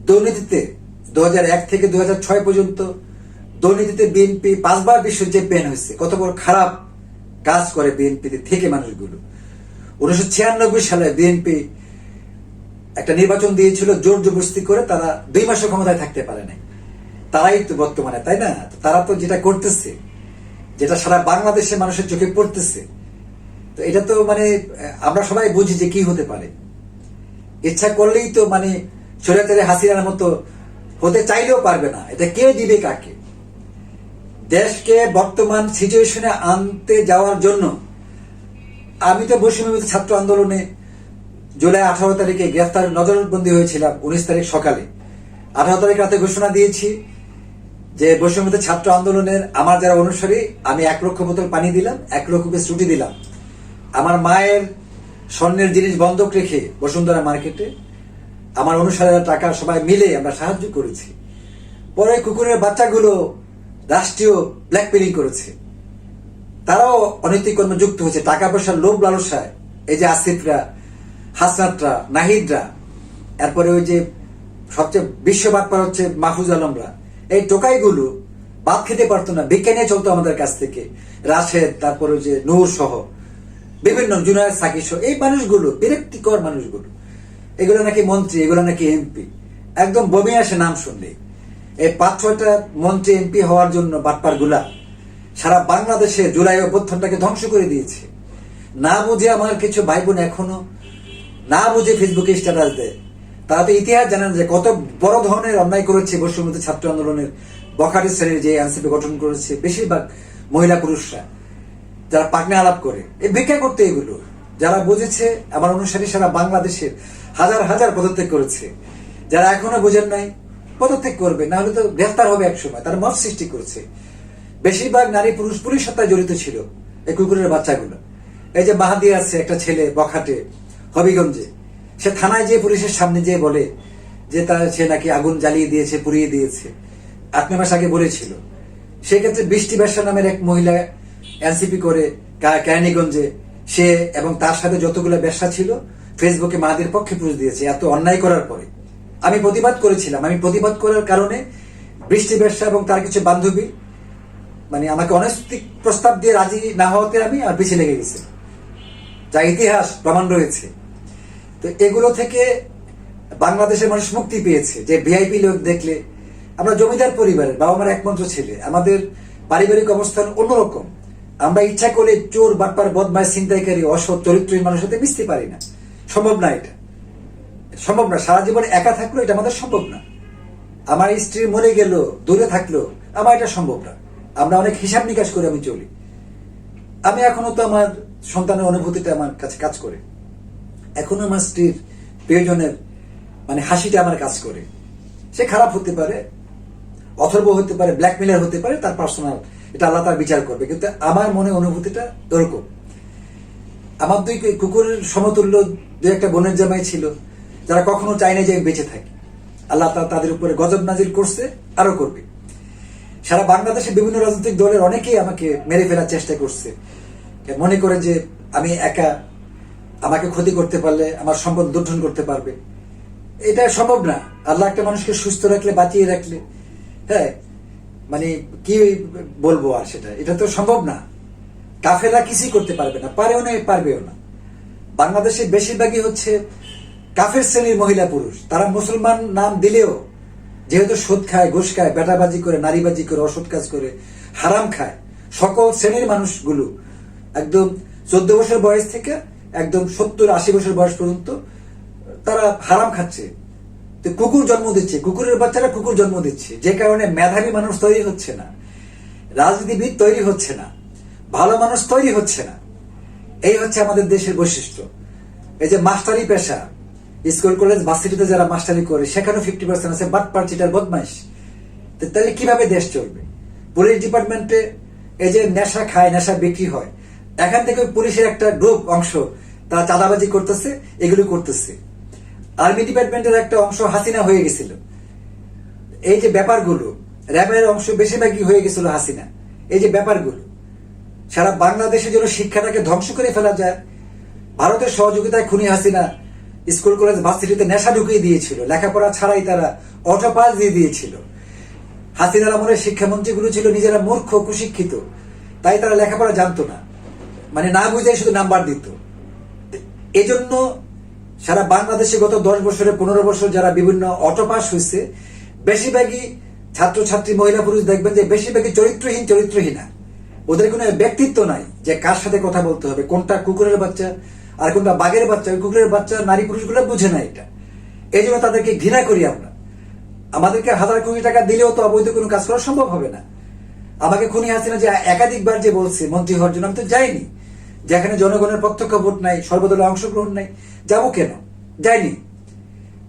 দুর্নীতিতে 2001 থেকে 2006 পর্যন্ত দুর্নীতিতে বিএনপি 5 বার বিশ্ব চ্যাম্পিয়ন হয়েছে। কত বড় খারাপ কাজ করে বিএনপিতে থেকে মানুষগুলো। 1996 সালে বিএনপি একটা নির্বাচন দিয়েছিল জোর জবরদস্তি করে, তারা 2 মাসের ক্ষমতায় থাকতে পারে নাই। তারাই তো বর্তমানে, তাই না? তারা তো যেটা করতেছে, যেটা সারা বাংলাদেশের মানুষের চোখে পড়তেছে, তো এটা তো মানে আমরা সবাই বুঝি যে কি হতে পারে। ইচ্ছা করলেই তো মানে স্বৈরাচারী হাসিনার মতো হতে চাইলেও পারবে না। এটা কে দিবে কাকে? দেশকে বর্তমান সিচুয়েশনে আনতে যাওয়ার জন্য আমি তো বৈষম্যবিরোধী ছাত্র আন্দোলনে জুলাই 18 তারিখে গ্রেফতার নজরবন্দি হয়েছিলাম। 19 তারিখ সকালে, 18 তারিখ রাতে ঘোষণা দিয়েছি যে বৈষম্যবিরোধী ছাত্র আন্দোলনের আমার যারা অনুসারী, আমি 1 লক্ষ বোতল পানি দিলাম, 1 লক্ষ পিস রুটি দিলাম। আমার মায়ের স্বর্ণের জিনিস বন্ধক রেখে বসুন্ধরা মার্কেটে আমার অনুসারীরা টাকা সবাই মিলে আমরা সাহায্য করেছি। পরে কুকুরের বাচ্চাগুলো রাষ্ট্রীয় ব্ল্যাকমেলিং করেছে, তারাও অনৈতিক কর্মে যুক্ত হয়েছে, টাকা পয়সার লোভ লালসায়। এই যে আসিফরা, হাসনাতরা, নাহিদরা, এরপরে ওই যে সবচেয়ে বিশ্ববাদপার হচ্ছে মাহফুজ আলমরা, এই টোকাইগুলো ভাত খেতে পারতো না, ভিক্ষা নিয়ে চলতো আমাদের কাছ থেকে। রাশেদ, তারপরে যে নূর সহ বিভিন্ন জুনায়েদ, সাকিব সহ এই মানুষগুলো, বিরক্তিকর মানুষগুলো, এগুলো নাকি মন্ত্রী, এগুলো নাকি এমপি। একদম বমি আসে নাম শুনলে। এই 5-6টা মন্ত্রী এমপি হওয়ার জন্য বাটপার গুলা সারা বাংলাদেশে জুলাই অভ্যুত্থানটাকে ধ্বংস করে দিয়েছে। না বুঝে আমার কিছু ভাই বোন এখনো না বুঝে ফেসবুকে স্ট্যাটাস দেয়। তারা তো ইতিহাস জানেন যে কত বড় ধরনের অন্যায় করেছে বৈষম্যবিরোধী ছাত্র আন্দোলনের বখারি শ্রেণীর যে এনসিপি গঠন করেছে, বেশিরভাগ মহিলা পুরুষরা, যারা পাকনা আলাপ করে এই ভিক্ষা করতে, এগুলো যারা বুঝেছে আমার অনুসারী সারা বাংলাদেশের হাজার হাজার পদত্যাগ করেছে। যারা এখনো বোঝেন নাই পদত্যাগ করবে, না হলে তো গ্রেফতার হবে একসময়। তারা মত সৃষ্টি করছে। বেশিরভাগ নারী পুরুষ পুলিশ হত্যায় জড়িত ছিল এই কুকুরের বাচ্চাগুলো। এই যে মাহাদি আছে একটা ছেলে বখাটে হবিগঞ্জে, সে থানায় যে পুলিশের সামনে যেয়ে বলে যে সে নাকি আগুন জ্বালিয়ে দিয়েছে, পুড়িয়ে দিয়েছে। 8 মাস আগে বলেছিল। সেক্ষেত্রে বৃষ্টি ব্যবসা নামের এক মহিলা এনসিপি করে কেরানীগঞ্জে, সে এবং তার সাথে যতগুলো ব্যবসা ছিল ফেসবুকে মাহাদির পক্ষে পুষ দিয়েছে। এত অন্যায় করার পরে আমি প্রতিবাদ করেছিলাম। আমি প্রতিবাদ করার কারণে বৃষ্টি ব্যবসা এবং তার কিছু বান্ধবী মানে আমাকে অনৈতিক প্রস্তাব দিয়ে রাজি না হওয়াতে আমি আর পিছিয়ে লেগে গেছি, যা ইতিহাস প্রমাণ রয়েছে। তো এগুলো থেকে বাংলাদেশের মানুষ মুক্তি পেয়েছে। যে ভিআইপি লোক দেখলে, আমরা জমিদার পরিবারের, বাবা মার একমাত্র ছেলে, আমাদের পারিবারিক অবস্থান অন্যরকম। আমরা ইচ্ছা করলে চোর, বাটপার, বদমাশ, ছিনতাইকারী, অসৎ, চরিত্রহীন মানুষের সাথে মিশতে পারি না। সম্ভব না, এটা সম্ভব না। সারা জীবন একা থাকলো এটা আমাদের সম্ভব না। আমার স্ত্রী মরে গেল, দূরে থাকলো, আমার এটা সম্ভব না। আমরা অনেক হিসাব নিকাশ করে আমি চলি। আমি এখনো তো আমার সন্তানের অনুভূতিটা আমার কাছে কাজ করে। এখনো আমার স্ত্রীর প্রিয়জনের মানে হাসিটা আমার কাজ করে। সে খারাপ হতে পারে, অথর্ব হতে পারে, ব্ল্যাকমেলার হতে পারে, তার পার্সোনাল, এটা আল্লাহ তার বিচার করবে। কিন্তু আমার মনে অনুভূতিটা এরকম। আমার 2 কুকুরের সমতুল্য 2-1টা বোনের জামাই ছিল, যারা কখনো চায় না যে আমি বেঁচে থাকি। আল্লাহ তাদের উপরে গজব নাজিল করছে, আরো করবে। সারা বাংলাদেশে বিভিন্ন রাজনৈতিক দলের অনেকেই আমাকে মেরে ফেলার চেষ্টা করছে, মনে করে যে আমি একা, আমাকে ক্ষতি করতে পারলে আমার সম্পদ লুণ্ঠন করতে পারবে। এটা সম্ভব না। আল্লাহ একটা মানুষকে সুস্থ রাখলে, বাঁচিয়ে রাখলে, হ্যাঁ, মানে কি বলবো আর, এটা তো সম্ভব না। কাফেররা কিছুই করতে পারবে না, পারেও না, পারবেও না। বাংলাদেশে বেশিরভাগই হচ্ছে কাফের শ্রেণীর মহিলা পুরুষ। তারা মুসলমান নাম দিলেও যেহেতু সুদ খায়, ঘুষ খায়, বেটাবাজি করে, নারীবাজি করে, অসৎ কাজ করে, হারাম খায়, সকল শ্রেণীর মানুষগুলো একদম 14 বছর বয়স থেকে একদম 70-80 বছর বয়স পর্যন্ত তারা হারাম খাচ্ছে। তো কুকুর জন্ম দিচ্ছে, কুকুরের বাচ্চারা কুকুর জন্ম দিচ্ছে, যে কারণে মেধাবী মানুষ তৈরি হচ্ছে না, রাজনীতিবিদ তৈরি হচ্ছে না, ভালো মানুষ তৈরি হচ্ছে না। এই হচ্ছে আমাদের দেশের বৈশিষ্ট্য। এই যে মাস্টারি পেশা, স্কুল কলেজ ভার্সিটিতে যারা মাস্টারি করে সেখানেও 50% আছে বাটপার, চিটার, বদমাইশ। তাহলে কিভাবে দেশ চলবে? পুলিশ ডিপার্টমেন্টে এই যে নেশা খায়, নেশা বিক্রি হয়, এখান থেকে পুলিশের একটা গ্রুপ অংশ তারা চাঁদাবাজি করতেছে, এগুলো করতেছে। আর্মি ডিপার্টমেন্টের একটা অংশ হাসিনা হয়ে গেছিল। এই যে ব্যাপারগুলো, র্যাবের অংশ বেশিরভাগই হয়ে গেছিল হাসিনা। এই যে ব্যাপারগুলো সারা বাংলাদেশের জন্য শিক্ষাটাকে ধ্বংস করে ফেলা যায়। ভারতের সহযোগিতায় খুনি হাসিনা স্কুল কলেজ ভার্সিটিতে নেশা ঢুকিয়ে দিয়েছিল, লেখাপড়া ছাড়াই তারা অটো পাস দিয়ে দিয়েছিল। হাসিনার আমলের শিক্ষামন্ত্রীগুলো ছিল নিজেরা মূর্খ, কুশিক্ষিত, তাই তারা লেখাপড়া জানতো না, মানে না বুঝাই শুধু নাম্বার দিত। এজন্য সারা বাংলাদেশে গত 10 বছরে 15 বছর যারা বিভিন্ন অটো পাস হয়েছে, বেশিরভাগই ছাত্রছাত্রী, মহিলা পুরুষ দেখবেন যে বেশিরভাগই চরিত্রহীনা। ওদের কোনো ব্যক্তিত্ব নাই যে কার সাথে কথা বলতে হবে, কোনটা কুকুরের বাচ্চা আর কোনটা বাঘের বাচ্চা। ওই কুকুরের বাচ্চা নারী পুরুষগুলো বুঝে না এটা। এই জন্য তাদেরকে ঘৃণা করি আমরা। আমাদেরকে 1000 কোটি টাকা দিলেও তো অবৈধ কোনো কাজ করা সম্ভব হবে না। আমাকে খুনি হাসিনা যে একাধিকবার যে বলছে মন্ত্রী হওয়ার জন্য, আমি তো যাইনি। যেখানে জনগণের প্রত্যক্ষ ভোট নাই, সর্বদলীয় অংশগ্রহণ নাই, যাবো কেন? যাইনি।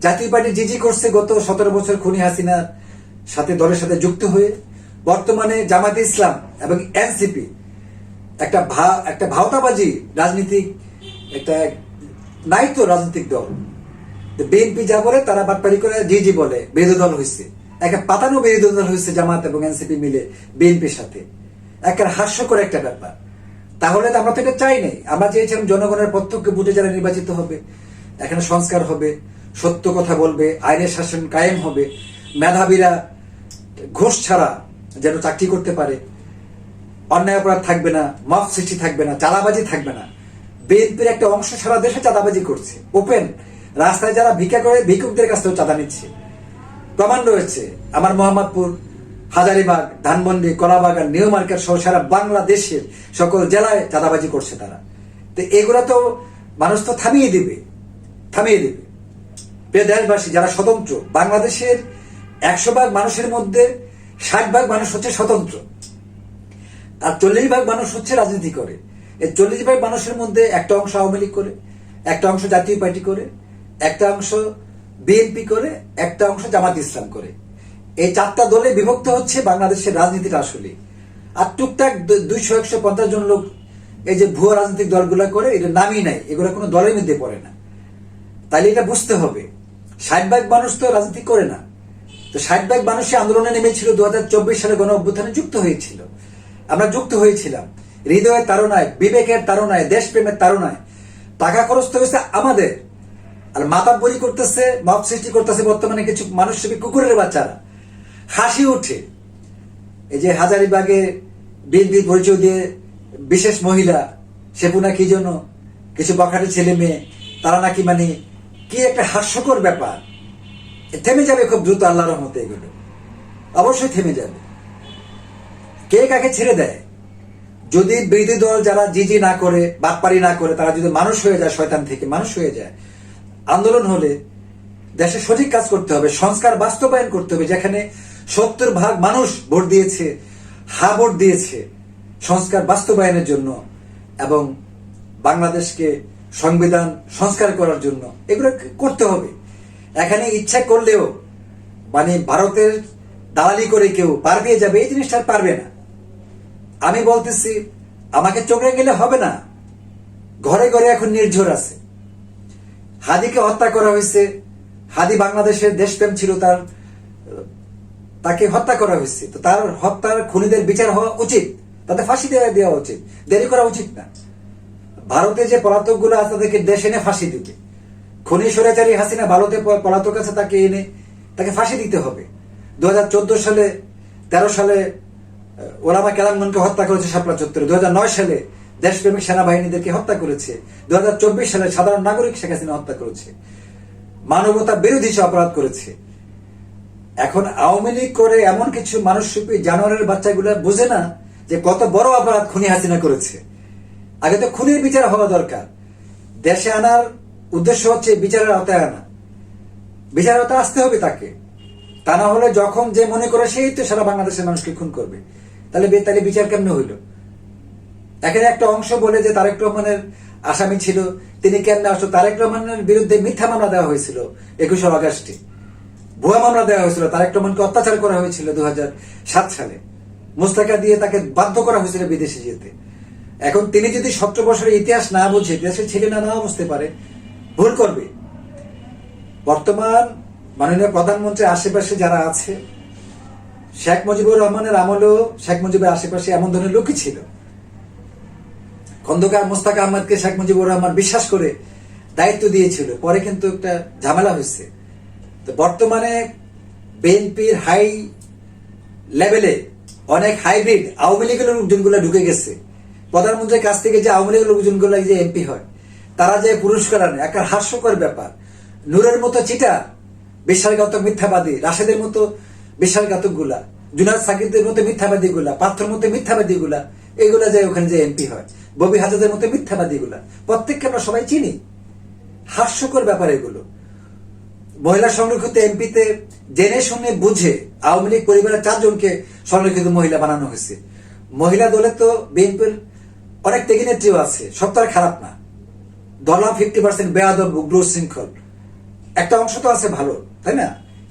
জাতীয় পার্টি জিজি করছে গত 17 বছর খুনি হাসিনার সাথে, দলের সাথে যুক্ত হয়ে। বর্তমানে জামায়াতে ইসলাম এবং এনসিপি একটা ভাওতাবাজি রাজনীতিক, একটা নাই তো রাজনৈতিক দল। বিএনপি যা বলে তারা বাটপারি করে জিজি বলে, বিরোধী দল হয়েছে। একটা পাতানো বিরোধী দল হয়েছে জামাত এবং এনসিপি মিলে বিএনপির সাথে। একটা হাস্যকর একটা ব্যাপার। তাহলে আমরা তো এটা চাই নাই। আমরা চেয়েছিলাম জনগণের প্রত্যক্ষ ভোটে যারা নির্বাচিত হবে, এখানে সংস্কার হবে, সত্য কথা বলবে, আইনের শাসন কায়েম হবে, মেধাবীরা ঘুষ ছাড়া যেন চাকরি করতে পারে, অন্যায় অপরাধ থাকবে না, মব সৃষ্টি থাকবে না, চাঁদাবাজি থাকবে না। বিএনপির একটা অংশ সারা দেশে চাঁদাবাজি করছে, ওপেন রাস্তায় যারা ভিক্ষা করে ভিক্ষুকদের কাছ থেকে চাঁদা নিচ্ছে। প্রমাণ রয়েছে আমার মোহাম্মদপুর, হাজারীবাগ, ধানমন্ডি, কলাবাগান, নিউ মার্কেট সহ সারা বাংলাদেশের সকল জেলায় চাঁদাবাজি করছে তারা। তো এগুলো তো মানুষ তো থামিয়ে দিবে। প্রিয় দেশবাসী, যারা স্বতন্ত্র, বাংলাদেশের 100 ভাগ মানুষের মধ্যে 60 ভাগ মানুষ হচ্ছে স্বতন্ত্র, আর 40 ভাগ মানুষ হচ্ছে রাজনীতি করে। এই 40 ভাগ মানুষের মধ্যে একটা অংশ আওয়ামী লীগ করে, একটা অংশ জাতীয় পার্টি করে, একটা অংশ বিএনপি করে, একটা অংশ জামাত ইসলাম করে। এই 4টা দলে বিভক্ত হচ্ছে বাংলাদেশের রাজনীতিটা আসলে। আর টুকটাক 200-150 জন লোক এই যে ভুয়া রাজনৈতিক দলগুলা করে, এটা নামই নাই, এগুলো কোনো দলের মধ্যে পড়ে না। তাইলে এটা বুঝতে হবে 60 ভাগ মানুষ তো রাজনীতি করে না। তো 60 ভাগ মানুষই আন্দোলনে নেমেছিল, 2024 সালে গণ অভ্যুত্থানে যুক্ত হয়েছিল। আমরা যুক্ত হয়েছিলাম হৃদয়ের তাড়নায়, বিবেকের তাড়নায়, দেশপ্রেমের তাড়নায়। টাকা খরচ তো হয়েছে আমাদের, আর মাতাব্বরি করতেছে, মব সৃষ্টি করতেছে বর্তমানে কিছু মানুষ, কুকুরের বাচ্চারা। হাসি উঠে এই যে হাজারীবাগে বিএনপির পরিচয় দিয়ে বিশেষ মহিলা, সেপুনা কি জন্য কিছু বখাটে ছেলে মেয়ে, তারা নাকি মানে কি একটা হাস্যকর ব্যাপার। থেমে যাবে খুব দ্রুত আল্লাহর রহমতে, এগুলো অবশ্যই থেমে যাবে। কে কাকে ছেড়ে দেয়? যদি বিরোধী দল যারা জিজি না করে, বাটপারি না করে, তারা যদি মানুষ হয়ে যায়, শয়তান থেকে মানুষ হয়ে যায়, আন্দোলন হলে দেশে সঠিক কাজ করতে হবে, সংস্কার বাস্তবায়ন করতে হবে। যেখানে 70 ভাগ মানুষ ভোট দিয়েছে, ভোট দিয়েছে সংস্কার বাস্তবায়নের জন্য এবং বাংলাদেশকে সংবিধান সংস্কার করার জন্য, এগুলো করতে হবে। এখানে ইচ্ছা করলেও মানে ভারতের দালালি করে কেউ পার পেয়ে যাবে, এই জিনিসটা পারবে না। আমি বলতেছি, আমাকে চোখে গেলে হবে না। ঘরে ঘরে এখন নির্ঝর আছে। হাদিকে হত্যা করা হয়েছে। হাদি বাংলাদেশের দেশপ্রেম ছিল, তাকে হত্যা করা হয়েছে। তো তার হত্যার খুনিদের বিচার হওয়া উচিত, তাদের ফাঁসি দেওয়া উচিত, দেরি করা উচিত না। ভারতে যে পলাতক গুলো আছে তাদেরকে দেশে এনে ফাঁসি দিতে। খুনি স্বৈরাচারী হাসিনা ভারতে পলাতক আছে, তাকে এনে তাকে ফাঁসি দিতে হবে। 2014 সালে সালে ওলামা কেরামগণকে হত্যা করেছে শাপলা চত্বরে, 2009 সালে দেশপ্রেমিক সেনাবাহিনীদেরকে হত্যা করেছে, 2024 সালে সাধারণ নাগরিক শেখ হাসিনা হত্যা করেছে, মানবতা বিরোধী অপরাধ করেছে। এখন আওয়ামী লীগ করে এমন কিছু মানুষরূপী জানোয়ারের বাচ্চাগুলো বোঝে না যে কত বড় অপরাধ খুনি হাসিনা করেছে। আগে তো খুনির বিচার হওয়া দরকার। দেশে আনার উদ্দেশ্য হচ্ছে বিচারের আওতায় আনা, বিচারের আওতায় আসতে হবে তাকে। তা না হলে যখন যে মনে করে সেই তো সারা বাংলাদেশের মানুষকে খুন করবে, তাহলে বিচার কেমনে হইল? এখানে একটা অংশ বলে যে তারেক রহমানের আসামি ছিল, তিনি কেমনে আসলো? তারেক রহমানের বিরুদ্ধে মিথ্যা মামলা দেওয়া হয়েছিল 21 আগস্টে, ভুয়া মামলা দেওয়া হয়েছিল, তারেক রহমানকে অত্যাচার করা হয়েছিল 2007 সালে, মুস্তাকা দিয়ে তাকে বাধ্য করা হয়েছিল বিদেশে যেতে। এখন তিনি যদি 17 বছরের ইতিহাস না বুঝে, দেশের ছেলে নাও বুঝতে পারে, ভুল করবে। বর্তমান মাননীয় প্রধানমন্ত্রীর আশেপাশে যারা আছে, শেখ মুজিবুর রহমানের আমলেও শেখ মুজিবের আশেপাশে এমন ধরনের লোকই ছিল। খন্দকার মোস্তাক আহমদকে শেখ মুজিবুর রহমান বিশ্বাস করে দায়িত্ব দিয়েছিল, পরে কিন্তু একটা ঝামেলা হয়েছে। তো বর্তমানে বিএনপির হাই লেভেলে অনেক হাইব্রিড আওয়ামী লীগের লোকজনগুলো ঢুকে গেছে। প্রধানমন্ত্রীর কাছ থেকে যে আওয়ামী লীগের লোকজনগুলো যে এমপি হয়, তারা যে পুরস্কার আনে, একটা হাস্যকর ব্যাপার। নূরের মতো চিটা বিশ্বাসঘাতক মিথ্যাবাদী, রাশেদের মতো বিশ্বাসঘাতক গুলা, জুনাদ সাকিবদের মতো মিথ্যাবাদী গুলা, পাত্রর মতো মিথ্যাবাদী গুলা, এগুলা যায় ওখানে যে এমপি হয়। ববি হাজাদের মতো মিথ্যাবাদী গুলা, প্রত্যেককে আমরা সবাই চিনি। হাস্যকর ব্যাপার এগুলো। মহিলা সংরক্ষিত এমপিতে জেনে শুনে বুঝে আওয়ামী লীগ পরিবারের 4 জনকে সংরক্ষিত মহিলা বানানো হয়েছে। মহিলা দলে তো বিএনপির অনেক ত্যাগী নেত্রীও আছে, সব তার খারাপ না। ধরলাম 50% বেয়াদব, উগ্র, শৃঙ্খল, একটা অংশ তো আছে ভালো, তাই না?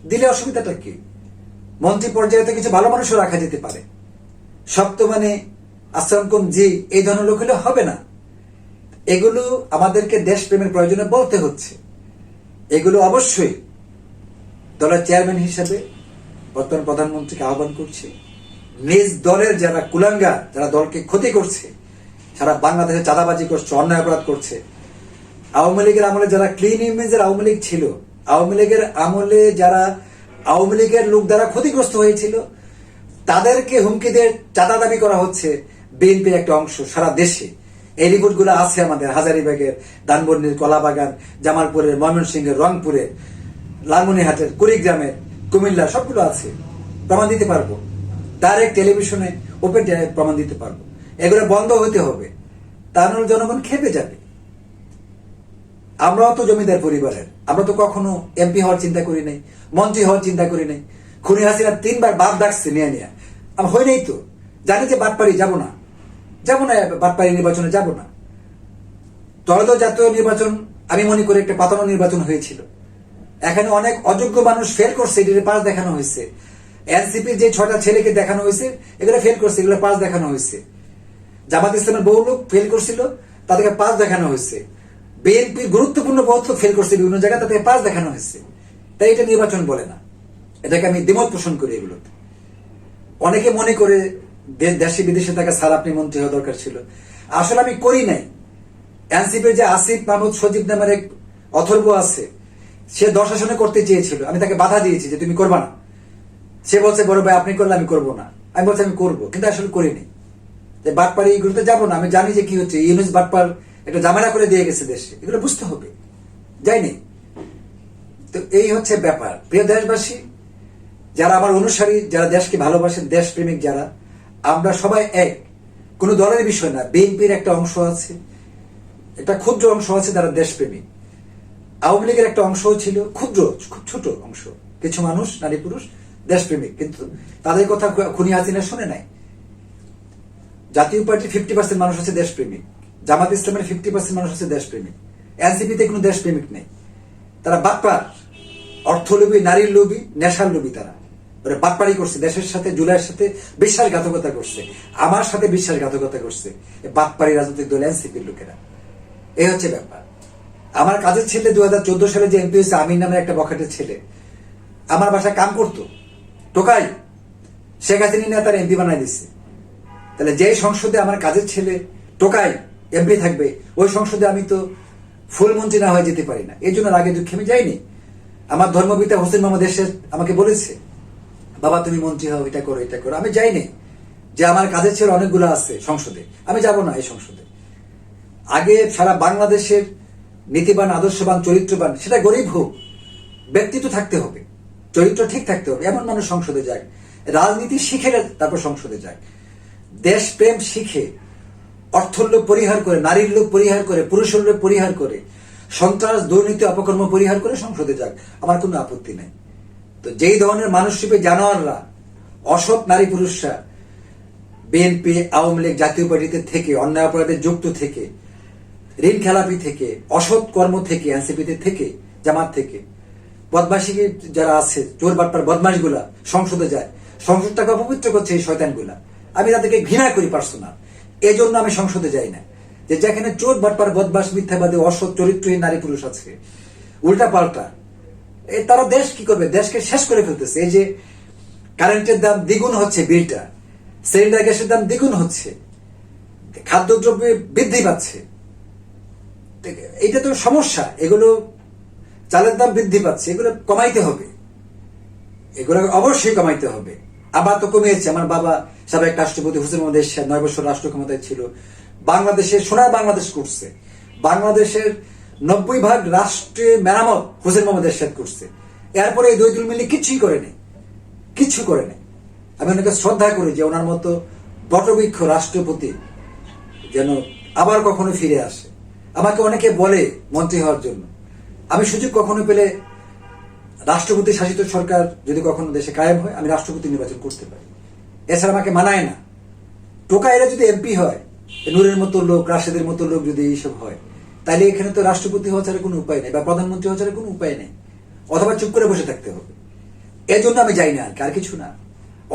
দিলে অসুবিধাটা কি? মন্ত্রী পর্যায়ে তো কিছু ভালো মানুষও রাখা যেতে পারে। সব তো মানে আসলাম কোন জি এই ধরনের লোক হলে হবে না। এগুলো আমাদেরকে দেশপ্রেমের প্রয়োজনে বলতে হচ্ছে। এগুলো অবশ্যই দলের চেয়ারম্যান হিসেবে বর্তমান প্রধানমন্ত্রীকে আহ্বান করছে, নিজ দলের যারা কুলাঙ্গার, যারা দলকে ক্ষতি করছে, সারা বাংলাদেশে চাঁদাবাজি করছে, অন্যায় অপরাধ করছে, আওয়ামী লীগের আমলে যারা ক্লিন ইমেজের আওয়ামী লীগ ছিল, আওয়ামী লীগের আমলে যারা আওয়ামী লীগের লোক দ্বারা ক্ষতিগ্রস্ত হয়েছিল, তাদেরকে হুমকি দিয়ে চাঁদা দাবি করা হচ্ছে বিএনপির একটা অংশ সারা দেশে। এই রিপোর্টগুলো আছে আমাদের, হাজারীবাগের, ধানমন্ডির, কলাবাগান, জামালপুরের, ময়মনসিংহের, রংপুরের, লালমনিরহাটের, কুড়িগ্রামের, কুমিল্লা, সবগুলো আছে। প্রমাণ দিতে পারবো, ডাইরেক্ট টেলিভিশনে ওপেন প্রমাণ দিতে পারবো। এগুলো বন্ধ হতে হবে, তা নাহলে জনগণ খেপে যাবে। আমরাও তো জমিদার পরিবারের, আমরা তো কখনো এমপি হওয়ার চিন্তা করি নাই, মন্ত্রী হওয়ার চিন্তা করি নাই। খুনি হাসিনা 3 বার বাপ ডাকছে নিয়ে নিয়ে, আমি হই নাই তো, জানি যে বাটপাড়ি যাবো না, বাটপাড়ি নির্বাচনে যাব না। ত্রয়োদশ জাতীয় নির্বাচন আমি মনে করি একটা পাতানো নির্বাচন হয়েছিল। এখানে অনেক অযোগ্য মানুষ ফেল করছে, এগুলো পাস দেখানো হয়েছে। এনসিপির যে 6টা ছেলেকে দেখানো হয়েছে, এগুলো ফেল করছে, এগুলো পাস দেখানো হয়েছে। জামাত ইসলামের বহু লোক ফেল করছিল, তাদেরকে পাস দেখানো হয়েছে। বিএনপির গুরুত্বপূর্ণ বহুত লোক ফেল করছে বিভিন্ন জায়গায়, তাদেরকে পাস দেখানো হয়েছে। তাই এটা নির্বাচন বলে না, এটাকে আমি দ্বিমত পোষণ করি। এগুলোতে অনেকে মনে করে দেশে বিদেশে থাকা স্যার আপনি মন্ত্রী হওয়া দরকার ছিল, আসলে আমি করি নাই। এনসিপির যে আসিফ মাহমুদ সজীব নামের এক অথর্ব আছে, সে 10 আসনে করতে চেয়েছিল, আমি তাকে বাধা দিয়েছি যে তুমি করবা না। সে বলছে বড় ভাই আপনি করলে আমি করবো না, আমি বলছি আমি করবো, কিন্তু আসলে করিনি। যে বাটপাড়ি এগুলোতে যাবো না, আমি জানি যে কি হচ্ছে, ইউনুস বাটপার একটা ঝামেলা করে দিয়ে গেছে দেশে, এগুলো বুঝতে হবে, যাইনি। তো এই হচ্ছে ব্যাপার। প্রিয় দেশবাসী, যারা আমার অনুসারী, যারা দেশকে ভালোবাসেন, দেশপ্রেমিক যারা, আমরা সবাই এক, কোন দলের বিষয় না। বিএনপির একটা অংশ আছে, একটা ক্ষুদ্র অংশ আছে যারা দেশপ্রেমী। আওয়ামী লীগের একটা অংশ ছিল ক্ষুদ্র, খুব ছোট অংশ, কিছু মানুষ, নারী পুরুষ দেশপ্রেমিক, কিন্তু তাদের কথা খুনি হাসিনা শুনে নাই। জাতীয় পার্টির 50% মানুষ আছে দেশপ্রেমিক, জামাত ইসলামের 50% মানুষ আছে দেশপ্রেমিক, এনসিপিতে কোনো দেশপ্রেমিক নেই। তারা বাটপার, অর্থলোভী, নারীর লোভী, নেশার লোভী। তারা ওরা বাটপারি করছে, দেশের সাথে, জুলাইয়ের সাথে বিশ্বাসঘাতকতা করছে, আমার সাথে বিশ্বাসঘাতকতা করছে বাটপারি রাজনৈতিক দল এনসিপির লোকেরা। এই হচ্ছে ব্যাপার। আমার কাজের ছেলে 2014 সালে যে এমপি হয়েছে, আমির নামের একটা বখাটের ছেলে, আমার বাসায় কাম করতো, টোকাই শেখ হাসিনা নিয়ে তার এমপি বানাই দিচ্ছে। তাহলে যে সংসদে আমার কাজের ছেলে টোকাই এমপি থাকবে, ওই সংসদে আমি তো ফুল মন্ত্রী না হয়ে যেতে পারি না। এই জন্য আগে দুঃখে আমি যাইনি। আমার ধর্মপিতা হোসেন মোহাম্মদ এরশাদ আমাকে বলেছে বাবা তুমি মন্ত্রী হও, এটা করো এটা করো। আমি যাইনি, যে আমার কাজের ছেলে অনেকগুলো আছে সংসদে, আমি যাব না এই সংসদে। আগে সারা বাংলাদেশের নীতিবান, আদর্শবান, চরিত্রবান, সেটা গরিব হোক, ব্যক্তিত্ব থাকতে হবে, চরিত্র ঠিক থাকতে হবে, এমন মানুষ সংসদে যায়। রাজনীতি শিখে তারপর সংসদে যায়। দেশপ্রেম শিখে, অর্থের লোভ পরিহার করে, নারীর লোভ পরিহার করে, পুরুষের লোভ পরিহার করে, সন্ত্রাস, দুর্নীতি, অপকর্ম পরিহার করে সংসদে যাক, আমার কোনো আপত্তি নেই। তো যেই ধরনের মানুষ রূপে জানোয়াররা, অসৎ নারী পুরুষরা বিএনপি, আওয়ামী লীগ, জাতীয় পার্টিতে থেকে, অন্যায় অপরাধে যুক্ত থেকে, ঋণ খেলাপি থেকে, অসৎ কর্ম থেকে, এনসিপিতে থেকে, জামাত থেকে, বদমাশি যারা আছে, চোর বাটপার বদমাশগুলা সংসদে যায়, সংসদটাকে অপবিত্র করছে এই শয়তানগুলা। আমি তাদেরকে ঘৃণা করি পার্সোনাল, এই জন্য আমি সংসদে যাই না। যে যেখানে চোর বাটপার বদমাশ মিথ্যাবাদী অসৎ চরিত্রহীন নারী পুরুষ আছে, উল্টা পাল্টা, তারা দেশ কি করবে, দেশকে শেষ করে ফেলতেছে। এই যে কারেন্টের দাম দ্বিগুণ হচ্ছে, বিলটা, সিলিন্ডার গ্যাসের দাম দ্বিগুণ হচ্ছে, খাদ্যদ্রব্য বৃদ্ধি পাচ্ছে, এটা তো সমস্যা। এগুলো, চালের দাম বৃদ্ধি পাচ্ছে, এগুলো কমাইতে হবে, এগুলো অবশ্যই কমাইতে হবে। আবার তো কমিয়েছে। আমার বাবা সাবেক রাষ্ট্রপতি হোসেন মোহাম্মদ এরশাদ 9 বছর রাষ্ট্র ক্ষমতায় ছিল, বাংলাদেশের সোনার বাংলাদেশ করছে, বাংলাদেশের 90% রাষ্ট্রে মেরামত হোসেন মোহাম্মদ এরশাদ করছে। এরপরে এই দুই মিলে কিছুই করে নেই, কিচ্ছু করে নেই। আমি ওনাকে শ্রদ্ধা করি যে ওনার মতো বটবৃক্ষ রাষ্ট্রপতি যেন আবার কখনো ফিরে আসে। আমাকে অনেকে বলে মন্ত্রী হওয়ার জন্য, আমি সুযোগ কখনো পেলে রাষ্ট্রপতি শাসিত সরকার যদি কখনো দেশে কায়েম হয়, আমি রাষ্ট্রপতি নির্বাচন করতে পারি। এছাড়া আমাকে মানায় না। টোকা এরা যদি এমপি হয়, নূরের মতো লোক, রাশেদের মতো লোক যদি এইসব হয়, তাহলে এখানে তো রাষ্ট্রপতি হওয়া ছাড়া কোনো উপায় নেই, বা প্রধানমন্ত্রী হওয়া ছাড়া কোনো উপায় নেই, অথবা চুপ করে বসে থাকতে হবে। এর জন্য আমি যাই না, আর কিছু না।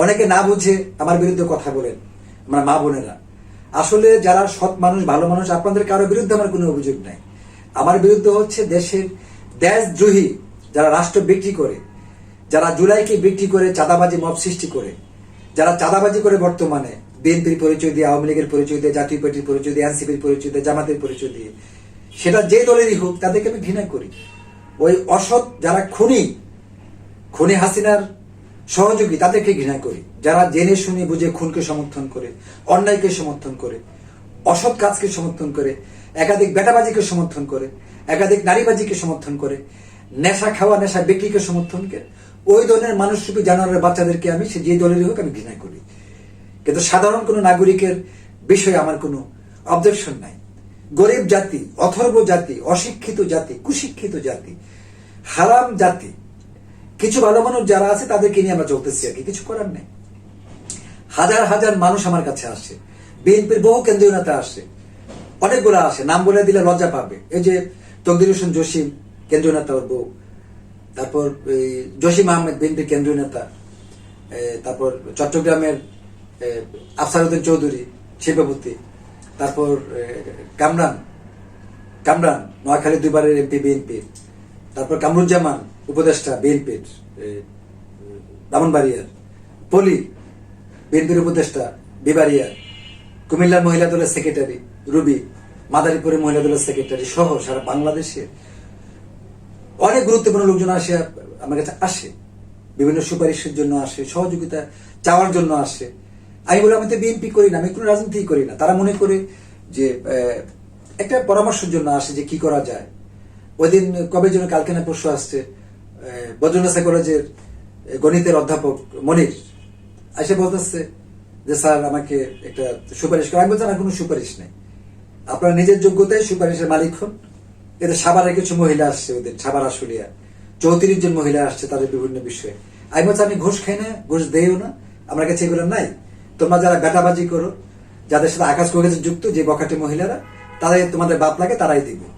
অনেকে না বুঝে আমার বিরুদ্ধে কথা বলেন, আমার মা বোনেরা। আসলে যারা সৎ মানুষ, ভালো মানুষ, আপনাদের কারো বিরুদ্ধে আমার কোনো অভিযোগ নাই। আমার বিরুদ্ধে হচ্ছে দেশের দেশদ্রোহী যারা রাষ্ট্র বিক্রি করে, যারা জুলাইকে বিক্রি করে চাঁদাবাজি মব সৃষ্টি করে, যারা চাঁদাবাজি করে বর্তমানে বিএনপির পরিচয় দিয়ে, আওয়ামী লীগের পরিচয় দিয়ে, জাতীয় পার্টির পরিচয় দিয়ে, এনসিপির পরিচয় দিয়ে, জামাতের পরিচয় দিয়ে, সেটা যে দলেরই হোক, তাদেরকে আমি ঘৃণা করি। ওই অসৎ যারা খুনি হাসিনার সহযোগী, তাদেরকে ঘৃণা করি। যারা জেনে শুনে বুঝে খুনকে সমর্থন করে, অন্যায়কে সমর্থন করে, অসৎ কাজকে সমর্থন করে, একাধিক বেটাবাজিকে সমর্থন করে, একাধিক নারীবাজিকে সমর্থন করে, নেশা খাওয়া, নেশা বিক্রিকে সমর্থন করে, ওই ধরনের মানুষরূপী জানোয়ারের বাচ্চাদেরকে আমি, সে যে দলেরই হোক, আমি ঘৃণা করি। কিন্তু সাধারণ কোনো নাগরিকের বিষয়ে আমার কোনো অবজেকশন নাই। গরিব জাতি, অথর্ব জাতি, অশিক্ষিত জাতি, কুশিক্ষিত জাতি, হারাম জাতি, কিছু ভালো মানুষ যারা আছে তাদেরকে নিয়ে আমরা চলতেছি, আর কিছু করার নেই। হাজার হাজার মানুষ আমার কাছে আসে, বিএনপির বহু কেন্দ্রীয় নেতা আসে, অনেকগুলো আসে, নাম বলে দিলে লজ্জা পাবে। এই যে তকদির হোসেন জসিম কেন্দ্রীয় নেতা, ওর বউ, তারপর জসিম আহমেদ বিএনপির কেন্দ্রীয় নেতা, তারপর চট্টগ্রামের আফসারউদ্দিন চৌধুরী শিল্পপতি, তারপর কামরান নোয়াখালী 2 বারের এমপি বিএনপির, তারপর কামরুজ্জামান উপদেষ্টা বিএনপির ব্রাহ্মণবাড়িয়ার, পলি বিএনপির উপদেষ্টা বিবাড়িয়ার, কুমিল্লার মহিলা দলের সেক্রেটারি রুবি, মাদারীপুরের মহিলা দলের সেক্রেটারি সহ সারা বাংলাদেশে অনেক গুরুত্বপূর্ণ লোকজন আসে, আমার কাছে আসে, বিভিন্ন সুপারিশের জন্য আসে, সহযোগিতা চাওয়ার জন্য আসে। আমি বলি আমি তো বিএনপি করি না, আমি কোনো রাজনীতি করি না। তারা মনে করে যে একটা পরামর্শের জন্য আসে যে কি করা যায়। ওই দিন কবে যেন, কালকে না পরশু আসছে, বজ্রনাথা কলেজের গণিতের অধ্যাপক মনির এসে বলতেছে যে স্যার আমাকে একটা সুপারিশ করে। আমি বলছি আমার কোনো সুপারিশ নেই, আপনার নিজের যোগ্যতায় সুপারিশের মালিক হন। এদের সাভারের কিছু মহিলা আসছে, ওদের সাভার আশুলিয়া 34 জন মহিলা আসছে তাদের বিভিন্ন বিষয়ে। আমি বলছি আমি ঘুষ খাই না, ঘুষ দেইও না, আমার কাছে এগুলো নাই। তোমরা যারা বেটাবাজি করো, যাদের সাথে আকাশ কলেজে যুক্ত যে বখাটে মহিলারা, তারাই তোমাদের বাপ লাগে, তারাই দিবে।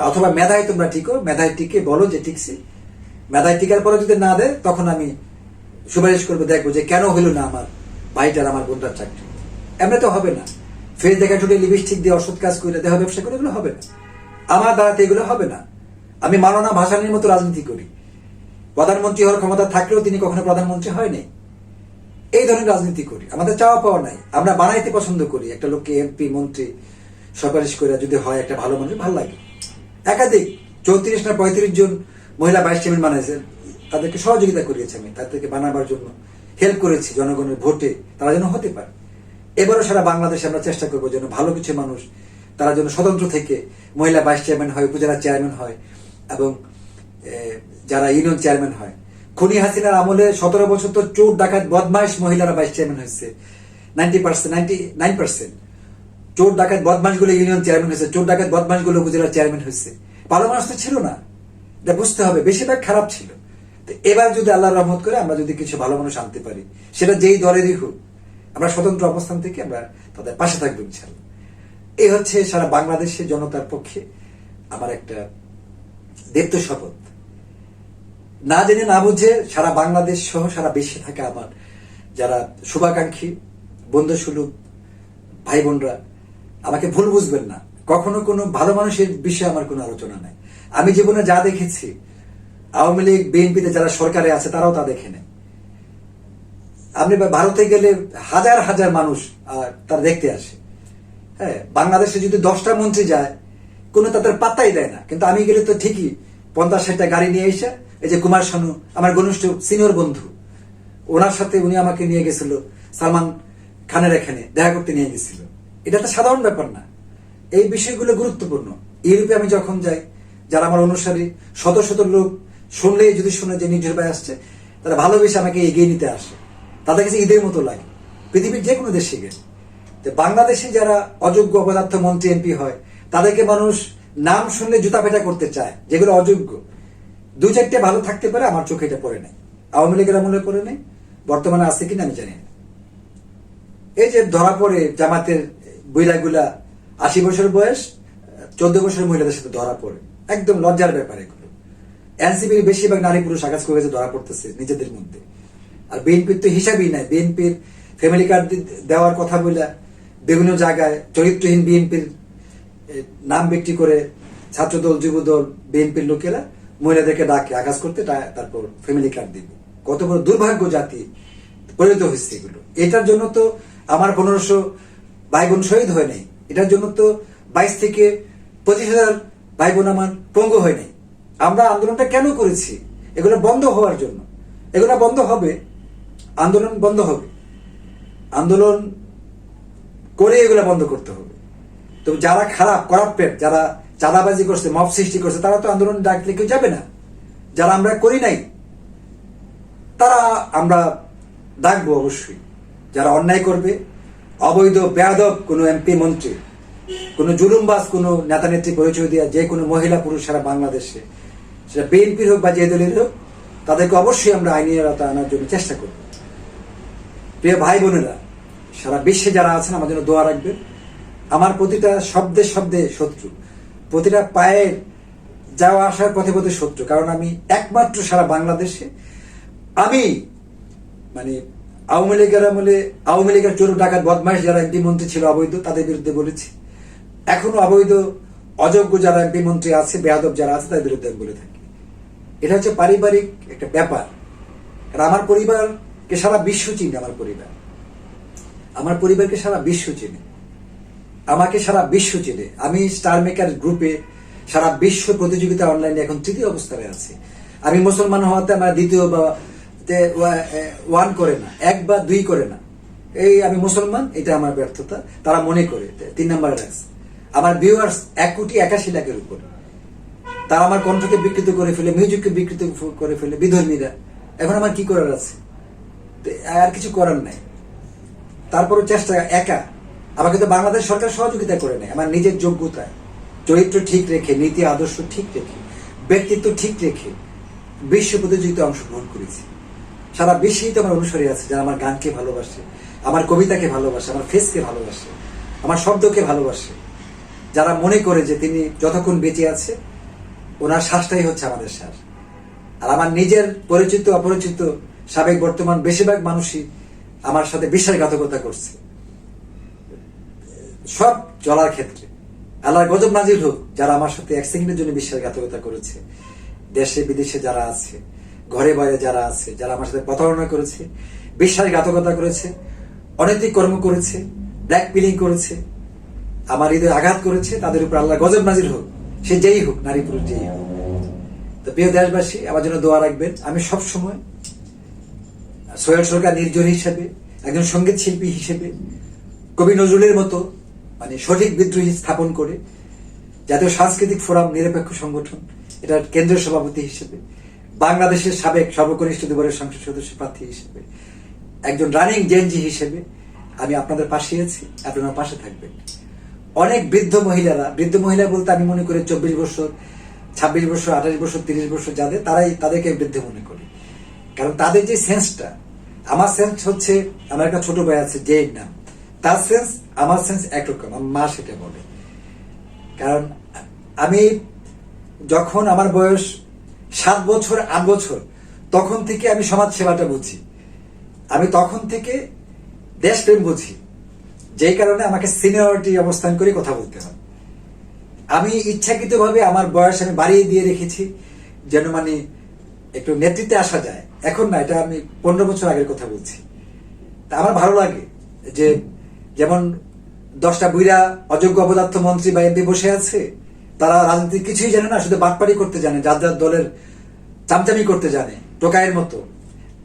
অথবা মেধায় তোমরা টিকো, মেধায় টিকে বলো যে ঠিকছি। মেধায় টিকার পরে যদি না দেয়, তখন আমি সুপারিশ করবো, দেখবো যে কেন হইল না আমার ভাইটার, আমার বোনটার চাকরি। এমনি তো হবে না। ফেস দেখা টুটে লিপস্টিক দিয়ে অসৎ কাজ করে, দেহ ব্যবসা করে, এগুলো হবে না। আমার দ্বারাতে এগুলো হবে না। আমি মাওলানা ভাসানীর মতো রাজনীতি করি। প্রধানমন্ত্রী হওয়ার ক্ষমতা থাকলেও তিনি কখনো প্রধানমন্ত্রী হয়নি। এই ধরনের রাজনীতি করি, আমাদের চাওয়া পাওয়া নাই। আমরা বানাইতে পছন্দ করি। একটা লোককে এমপি মন্ত্রী সুপারিশ করে যদি হয় একটা ভালো মানুষ, ভালো লাগে। একাধিক 34 না 35 জন মহিলা ভাইস চেয়ারম্যান বানাইছেন, তাদেরকে সহযোগিতা করিয়েছি আমি, তাদেরকে বানাবার জন্য। হেল্প করেছি জনগণের ভোটে, তারা যেন হতে পারে। এবারও সারা বাংলাদেশে আমরা চেষ্টা করবো যেন ভালো কিছু মানুষ তারা যেন স্বতন্ত্র থেকে মহিলা ভাইস চেয়ারম্যান হয়, উপজেলা চেয়ারম্যান হয় এবং যারা ইউনিয়ন চেয়ারম্যান হয়। খুনি হাসিনার আমলে 17 বছর তো চোর ডাকাত বদমাইশ মহিলারা ভাইস চেয়ারম্যান হয়েছে, 99% চোর ডাকাত বদমাইশ গুলো ইউনিয়ন চেয়ারম্যান হয়েছে, চোর ডাকাত বদমাইশ গুলো উপজেলা চেয়ারম্যান হয়েছে। ভালো মানুষ তো ছিল না, এটা বুঝতে হবে, বেশিরভাগ খারাপ ছিল। তো এবার যদি আল্লাহর রহমত করে আমরা যদি কিছু ভালো মানুষ আনতে পারি, সেটা যেই দলেরই হোক, আমরা স্বতন্ত্র অবস্থান থেকে আমরা তাদের পাশে থাকবো ইনশাআল্লাহ। এই হচ্ছে সারা বাংলাদেশের জনতার পক্ষে আমার একটা দীপ্ত শপথ। না জেনে না বুঝে সারা বাংলাদেশ সহ সারা বিশ্বে থাকা আমার যারা শুভাকাঙ্ক্ষী বন্ধু সুলভ ভাই বোনরা, আমাকে ভুল বুঝবেন না। কখনো কোনো ভালো মানুষের বিষয়ে আমার কোনো আলোচনা নাই। আমি জীবনে যা দেখেছি, আওয়ামী লীগ বিএনপিতে যারা সরকারে আছে তারাও তা দেখে নেয়। আপনি ভারতে গেলে হাজার হাজার মানুষ তারা দেখতে আসে। হ্যাঁ, বাংলাদেশে যদি 10টা মন্ত্রী যায় কোনো তাদের পাত্তাই দেয় না, কিন্তু আমি গেলে তো ঠিকই 50-60টা গাড়ি নিয়ে এসে, এই যে কুমার শানু আমার ঘনিষ্ঠ সিনিয়র বন্ধু, ওনার সাথে উনি আমাকে নিয়ে গেছিল সালমান খানের এখানে দেখা করতে নিয়ে গেছিল। এটা তো সাধারণ ব্যাপার না, এই বিষয়গুলো গুরুত্বপূর্ণ। ইউরোপে আমি যখন যাই, যারা আমার অনুসারী শত শত লোক শুনলেই যদি শুনে যে নির্ঝর ভাই আসছে, তারা ভালোবেসে আমাকে এগিয়ে নিতে আসে, তাদের কাছে ঈদের মতো লাগে পৃথিবীর যে কোনো দেশে গেলে। বাংলাদেশে যারা অযোগ্য অপদার্থ মন্ত্রী এমপি হয়, তাদেরকে মানুষ নাম শুনলে জুতা পেটা করতে চায়, যেগুলো অযোগ্য। 2-4টে ভালো থাকতে পারে, আমার চোখে এটা পড়ে নাই। আওয়ামী লীগের আমলে পড়ে নাই, বর্তমানে আছে কিনা আমি জানি না। এই যে ধরা পড়ে জামাতের বইরাগুলা 80 বছর বয়স 14 বছরের মহিলাদের সাথে ধরা পড়ে, একদম লজ্জার ব্যাপার এগুলো। এনসিপির বেশিরভাগ নারী পুরুষ আঘাত করে ধরা পড়তেছে নিজেদের মধ্যে। আর বিএনপির তো হিসাবই নাই। বিএনপির ফ্যামিলি কার্ড দেওয়ার কথা বলে বিভিন্ন জায়গায় চরিত্রহীন বিএনপির নাম বিক্রি করে ছাত্রদল যুবদল বিএনপির লোকেরা মহিলাদেরকে ডাকে আঘাত করতে, তারপর ফ্যামিলি কার্ড দিবে। কত বড় দুর্ভাগ্য জাতি পরিণত হয়েছে এগুলো। এটার জন্য তো আমার 1500 ভাই বোন শহীদ হয় নাই, এটার জন্য তো 22 থেকে 25,000 ভাই বোন আমার পঙ্গু হয় নাই। আমরা আন্দোলনটা কেন করেছি? এগুলো বন্ধ হওয়ার জন্য। এগুলো বন্ধ হবে, আন্দোলন বন্ধ হবে, আন্দোলন করে এগুলো বন্ধ করতে হবে। তো যারা খারাপ করাপ্টেড, যারা চাঁদাবাজি করছে, মব সৃষ্টি করছে, তারা তো আন্দোলন ডাকলে কেউ যাবে না। যারা আমরা করি নাই তারা আমরা ডাকবো অবশ্যই। যারা অন্যায় করবে, অবৈধ বেয়াদব কোনো এমপি মন্ত্রী, কোনো জুলুমবাজ কোনো নেতা নেত্রী পরিচয় দেওয়া যে কোনো মহিলা পুরুষ সারা বাংলাদেশে, সেটা বিএনপির হোক বা যে দলের হোক, তাদেরকে অবশ্যই আমরা আইনের আওতায় আনার জন্য চেষ্টা করব। প্রিয় ভাই বোনেরা, সারা বিশ্বে যারা আছেন আমার জন্য দোয়া রাখবেন। আমার প্রতিটা শব্দে শব্দে শত্রু, প্রতিটা পায়ের যাওয়া আসার পথে পথে শত্রু। কারণ আমি একমাত্র সারা বাংলাদেশে আমি মানে আওয়ামী লীগের চোর ডাকাত বদমাইশ যারা এমপি মন্ত্রী ছিল অবৈধ, তাদের বিরুদ্ধে বলেছি। এখনো অবৈধ অযোগ্য যারা এমপি মন্ত্রী আছে, বেয়াদব যারা আছে, তাদের বিরুদ্ধে আমি বলে থাকি। এটা হচ্ছে পারিবারিক একটা ব্যাপার। কারণ আমার পরিবারকে সারা বিশ্ব চিনে, আমার পরিবারকে সারা বিশ্ব চিনে, আমাকে সারা বিশ্ব চিনে। আমি স্টার মেকার গ্রুপে সারা বিশ্ব প্রতিযোগিতা অনলাইনে এখন 3য় অবস্থানে আছি। আমি মুসলমান হওয়াতে আমার 2য় বা 1 করে না, 1 বা 2 করে না। এই আমি মুসলমান, এটা আমার ব্যর্থতা, তারা মনে করে 3 নম্বরে রাখছে। আমার ভিউয়ার্স 1,81,00,000-এর উপর। তারা আমার কণ্ঠকে বিকৃত করে ফেলে, মিউজিককে বিকৃত করে ফেলে, বিধর্মীরা। এখন আমার কি করার আছে? আর কিছু করার নাই। তারপরও চেষ্টা একা। আমাকে তো বাংলাদেশ সরকার সহযোগিতা করে নেয়। আমার নিজের যোগ্যতায়, চরিত্র ঠিক রেখে, নীতি আদর্শ ঠিক রেখে, ব্যক্তিত্ব ঠিক রেখে বিশ্ব প্রতিযোগিতায় অংশগ্রহণ করেছি। সারা বিশ্বেই তো আমার অনুসারী আছে যারা আমার গানকে ভালোবাসে, আমার কবিতাকে ভালোবাসে, আমার ফেসকে ভালোবাসে, আমার শব্দকে ভালোবাসে, যারা মনে করে যে তিনি যতক্ষণ বেঁচে আছে ওনার শ্বাসটাই হচ্ছে আমাদের শ্বাস। আর আমার নিজের পরিচিত অপরিচিত সাবেক বর্তমান বেশিরভাগ মানুষই আমার সাথে বিশ্বাসঘাতকতা করছে সব চলার ক্ষেত্রে। আল্লাহর গজব নাজিল হোক যারা আমার সাথে 1 সেকেন্ডের জন্য বিশ্বাসঘাতকতা করেছে। দেশে বিদেশে যারা আছে, ঘরে বাইরে যারা আছে, যারা আমার সাথে প্রতারণা করেছে, বিশ্বাসঘাতকতা করেছে, অনৈতিক কর্ম করেছে, ব্ল্যাক পিলিং করেছে, আমার হৃদয়ে আঘাত করেছে, তাদের উপর আল্লাহর গজব নাজিল হোক, সে যেই হোক, নারী পুরুষ যেই হোক। তো প্রিয় দেশবাসী, আমার জন্য দোয়া রাখবেন। আমি সবসময় সোহেল সরকার নির্জন হিসেবে, একজন সঙ্গীত শিল্পী হিসেবে, কবি নজরুলের মতো সঠিক বিদ্রোহী স্থাপন করে জাতীয় সাংস্কৃতিক ফোরাম নিরপেক্ষ সংগঠন এটার কেন্দ্রীয় সভাপতি হিসেবে, বাংলাদেশের সাবেক সর্বকনিষ্ঠ দুবারের সংসদ সদস্য প্রার্থী হিসেবে, একজন রানিং জেনজি হিসেবে আমি আপনাদের পাশে আছি, আপনারা পাশে থাকবেন। অনেক বৃদ্ধ মহিলা বলতে আমি মনে করি 24 বছর, 26 বছর, 28 বছর, 30 বছর যাদের, তাদেরকে বৃদ্ধ মনে করি। কারণ তাদের যে সেন্সটা, আমার সেন্স হচ্ছে, আমার একটা ছোট ভাই আছে জেড নাম, তার সেন্স আমার সেন্স একরকম, আমার মা সেটা বলে। কারণ আমি যখন আমার বয়স 7 বছর 8 বছর তখন থেকে আমি সমাজ সেবাটা বুঝি, আমি তখন থেকে দেশপ্রেম বুঝি, যেই কারণে আমাকে সিনিয়রিটি অবস্থান করে কথা বলতে হয়। আমি ইচ্ছাকৃতভাবে আমার বয়স আমি বাড়িয়ে দিয়ে রেখেছি যেন একটু নেতৃত্বে আসা যায়। এখন না, এটা আমি 15 বছর আগের কথা বলছি। তা আমার ভালো লাগে যে যেমন 10টা বুইরা অযোগ্য অপদার্থ মন্ত্রী বা এমপি বসে আছে, তারা রাজনীতি কিছুই জানে না, শুধু বাটপাড়ি করতে জানে, যার যার দলের চামচামি করতে জানে, টোকাইয়ের মতো।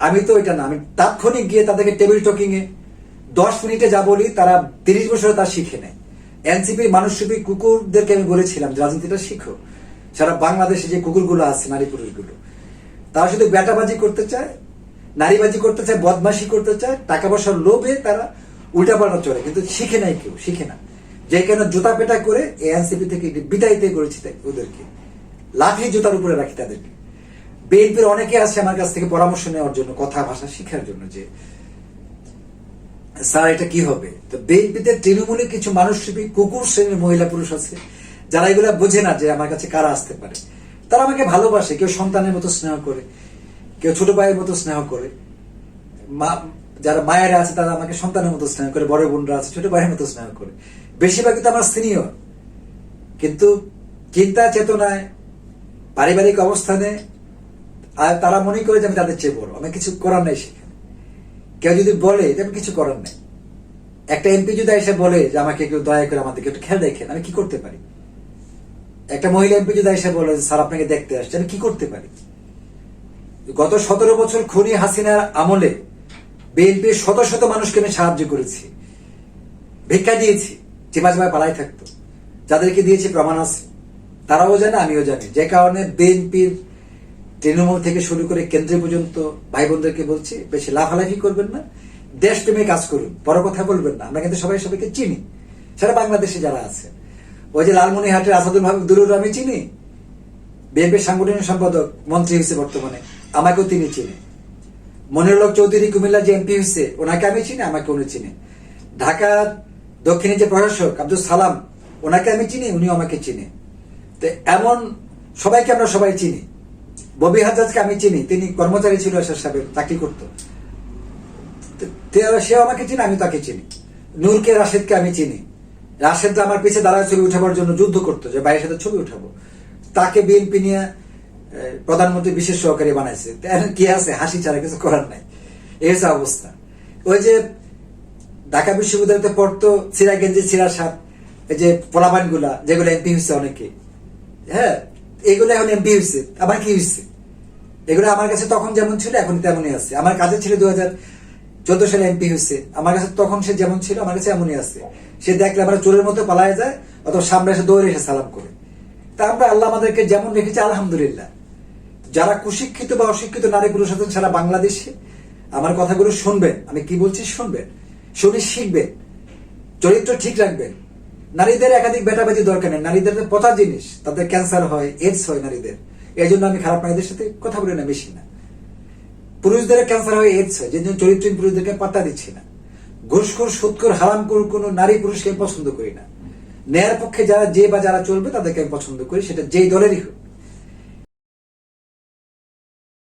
আমি তো এটা না, আমি তাৎক্ষণিক গিয়ে তাদেরকে টেবিল টকিং এ 10 মিনিটে যা বলি তারা 30 বছরে তা শিখে নেয়। এনসিপি মানুষরূপী কুকুরদেরকে আমি বলেছিলাম রাজনীতিটা শিখো। সারা বাংলাদেশে যে কুকুরগুলো আছে, নারী পুরুষগুলো, তারা শুধু ব্যাটাবাজি করতে চায়, নারীবাজি করতে চায়, বদমাশি করতে চায়, টাকা পয়সার লোভে তারা উল্টাপাল্টা চলে, কিন্তু শিখে নাই, কেউ শিখে না। যে কেন জুতা পেটা করে এনসিপি থেকে বিদায়িত করেছি ওদেরকে, লাঠি জুতার উপরে রাখি তাদেরকে। বিএনপির অনেকে আছে আমার কাছ থেকে পরামর্শ নেওয়ার জন্য, কথা ভাষা শিখার জন্য, যে স্যার এটা কি হবে। তো বিএনপিতে তৃণমূলে কিছু মানুষরূপী কুকুর শ্রেণীর মহিলা পুরুষ আছে যারা এগুলা বোঝে না যে আমার কাছে কারা আসতে পারে। তারা আমাকে ভালোবাসে, কেউ সন্তানের মতো স্নেহ করে, কেউ ছোট ভাইয়ের মতো স্নেহ করে, যারা মায়েরা আছে তারা আমাকে সন্তানের মতো স্নেহ করে, বড় বোনরা আছে ছোট ভাইয়ের মতো স্নেহ করে। বেশিরভাগই তো আমার সিনিয়র, কিন্তু চিন্তা চেতনায়, পারিবারিক অবস্থানে আর তারা মনে করে যে আমি তাদের চেয়ে বড়। আমি কিছু করার নাই সেখানে। কেউ যদি বলে যে আমি কিছু করার নাই, একটা এমপি যদি এসে বলে যে আমাকে কেউ দয়া করে আমাদেরকে একটু খেয়াল দেখেন, আমি কি করতে পারি? একটা মহিলা এমপি যদি এসে বলে যে স্যার আপনাকে দেখতে আসছে, আমি কি করতে পারি? গত 17 বছর খুনি হাসিনার আমলে বিএনপির শত শত মানুষকে আমি সাহায্য করেছি, ভিক্ষা দিয়েছি, চিপাচিপায় পালাই থাকতো, যাদেরকে দিয়েছি প্রমাণ আছে, তারাও জানে, আমিও জানি। যে কারণে বিএনপির তৃণমূল থেকে শুরু করে কেন্দ্র পর্যন্ত ভাই বোনদেরকে বলছি, বেশি লাফালাফি করবেন না, দেশপ্রেমে কাজ করুন, বড় কথা বলবেন না। আমরা কিন্তু সবাইকে চিনি, সারা বাংলাদেশে যারা আছে। ওই যে লালমনিরহাটের আসাদুল হক দুলুর আমি চিনি, বিএনপির সাংগঠনিক সম্পাদক, মন্ত্রী হয়েছে বর্তমানে, আমাকেও তিনি চিনি। মনিরুল হক চৌধুরী কুমিল্লা যে এমপি হয়েছে, ওনাকে আমি চিনি, আমাকে উনি চিনি। ঢাকার দক্ষিণে যে প্রশাসক আব্দুল সালাম, ওনাকে আমি চিনি, উনিও আমাকে চিনি। তো এমন সবাইকে আমরা সবাই চিনি। ববি হাজাজকে আমি চিনি, তিনি কর্মচারী ছিল, সাহেব চাকরি করতো, সেও আমাকে চিনি, আমি তাকে চিনি। নূরকে, রাশেদকে আমি চিনি। রাশেদ আমার পিছিয়ে দাঁড়ায় ছবি উঠাবার জন্য যুদ্ধ করতো, যে ভাইয়ের সাথে ছবি উঠাবো। তাকে বিএনপি নিয়ে প্রধানমন্ত্রী বিশেষ সহকারী বানাইছে। কি আছে, হাসি ছাড়া কিছু করার নাই। এই হচ্ছে অবস্থা। ওই যে ঢাকা বিশ্ববিদ্যালয়তে পড়তো সিরাগঞ্জের সিরাসাত, এই যে পোলাপান গুলা, যেগুলো এমপি হয়েছে অনেকে, হ্যাঁ, এগুলো এখন এমপি হয়েছে। আবার কি হয়েছে? এগুলো আমার কাছে তখন যেমন ছিল এখন তেমনই আছে। আমার কাছে ছিল 2014 সালে এমপি হয়েছে, আমার কাছে তখন সে যেমন ছিল আমার কাছে এমনই আছে। সে দেখলে আমরা চোরের মতো পালায় যায়, অথবা সামনে এসে দৌড়ে এসে সালাম করে। তা আমরা আল্লাহ আমাদেরকে যেমন রেখেছি আলহামদুলিল্লাহ। যারা কুশিক্ষিত বা অশিক্ষিত নারী পুরুষ আছেন সারা বাংলাদেশে, আমার কথাগুলো শুনবেন, আমি কি বলছি শুনবেন, শুনে শিখবেন, চরিত্র ঠিক রাখবেন। নারীদের একাধিক বেটাবাজি দরকার নেই, নারীদের পচা জিনিস, তাদের ক্যান্সার হয়, এইডস হয় নারীদের। এই জন্য আমি খারাপ নারীদের সাথে কথা বলি না, বেশি না। পুরুষদের ক্যান্সার হয়, এইডস হয়, যে জন্য চরিত্রহীন পুরুষদেরকে পাত্তা দিচ্ছি না। ঘুষখোর, সুদখোর, হারামখোর কোন নারী পুরুষকে আমি পছন্দ করি না। ন্যায়ের পক্ষে যারা যারা চলবে তাদেরকে আমি পছন্দ করি, সেটা যেই দলেরই হোক।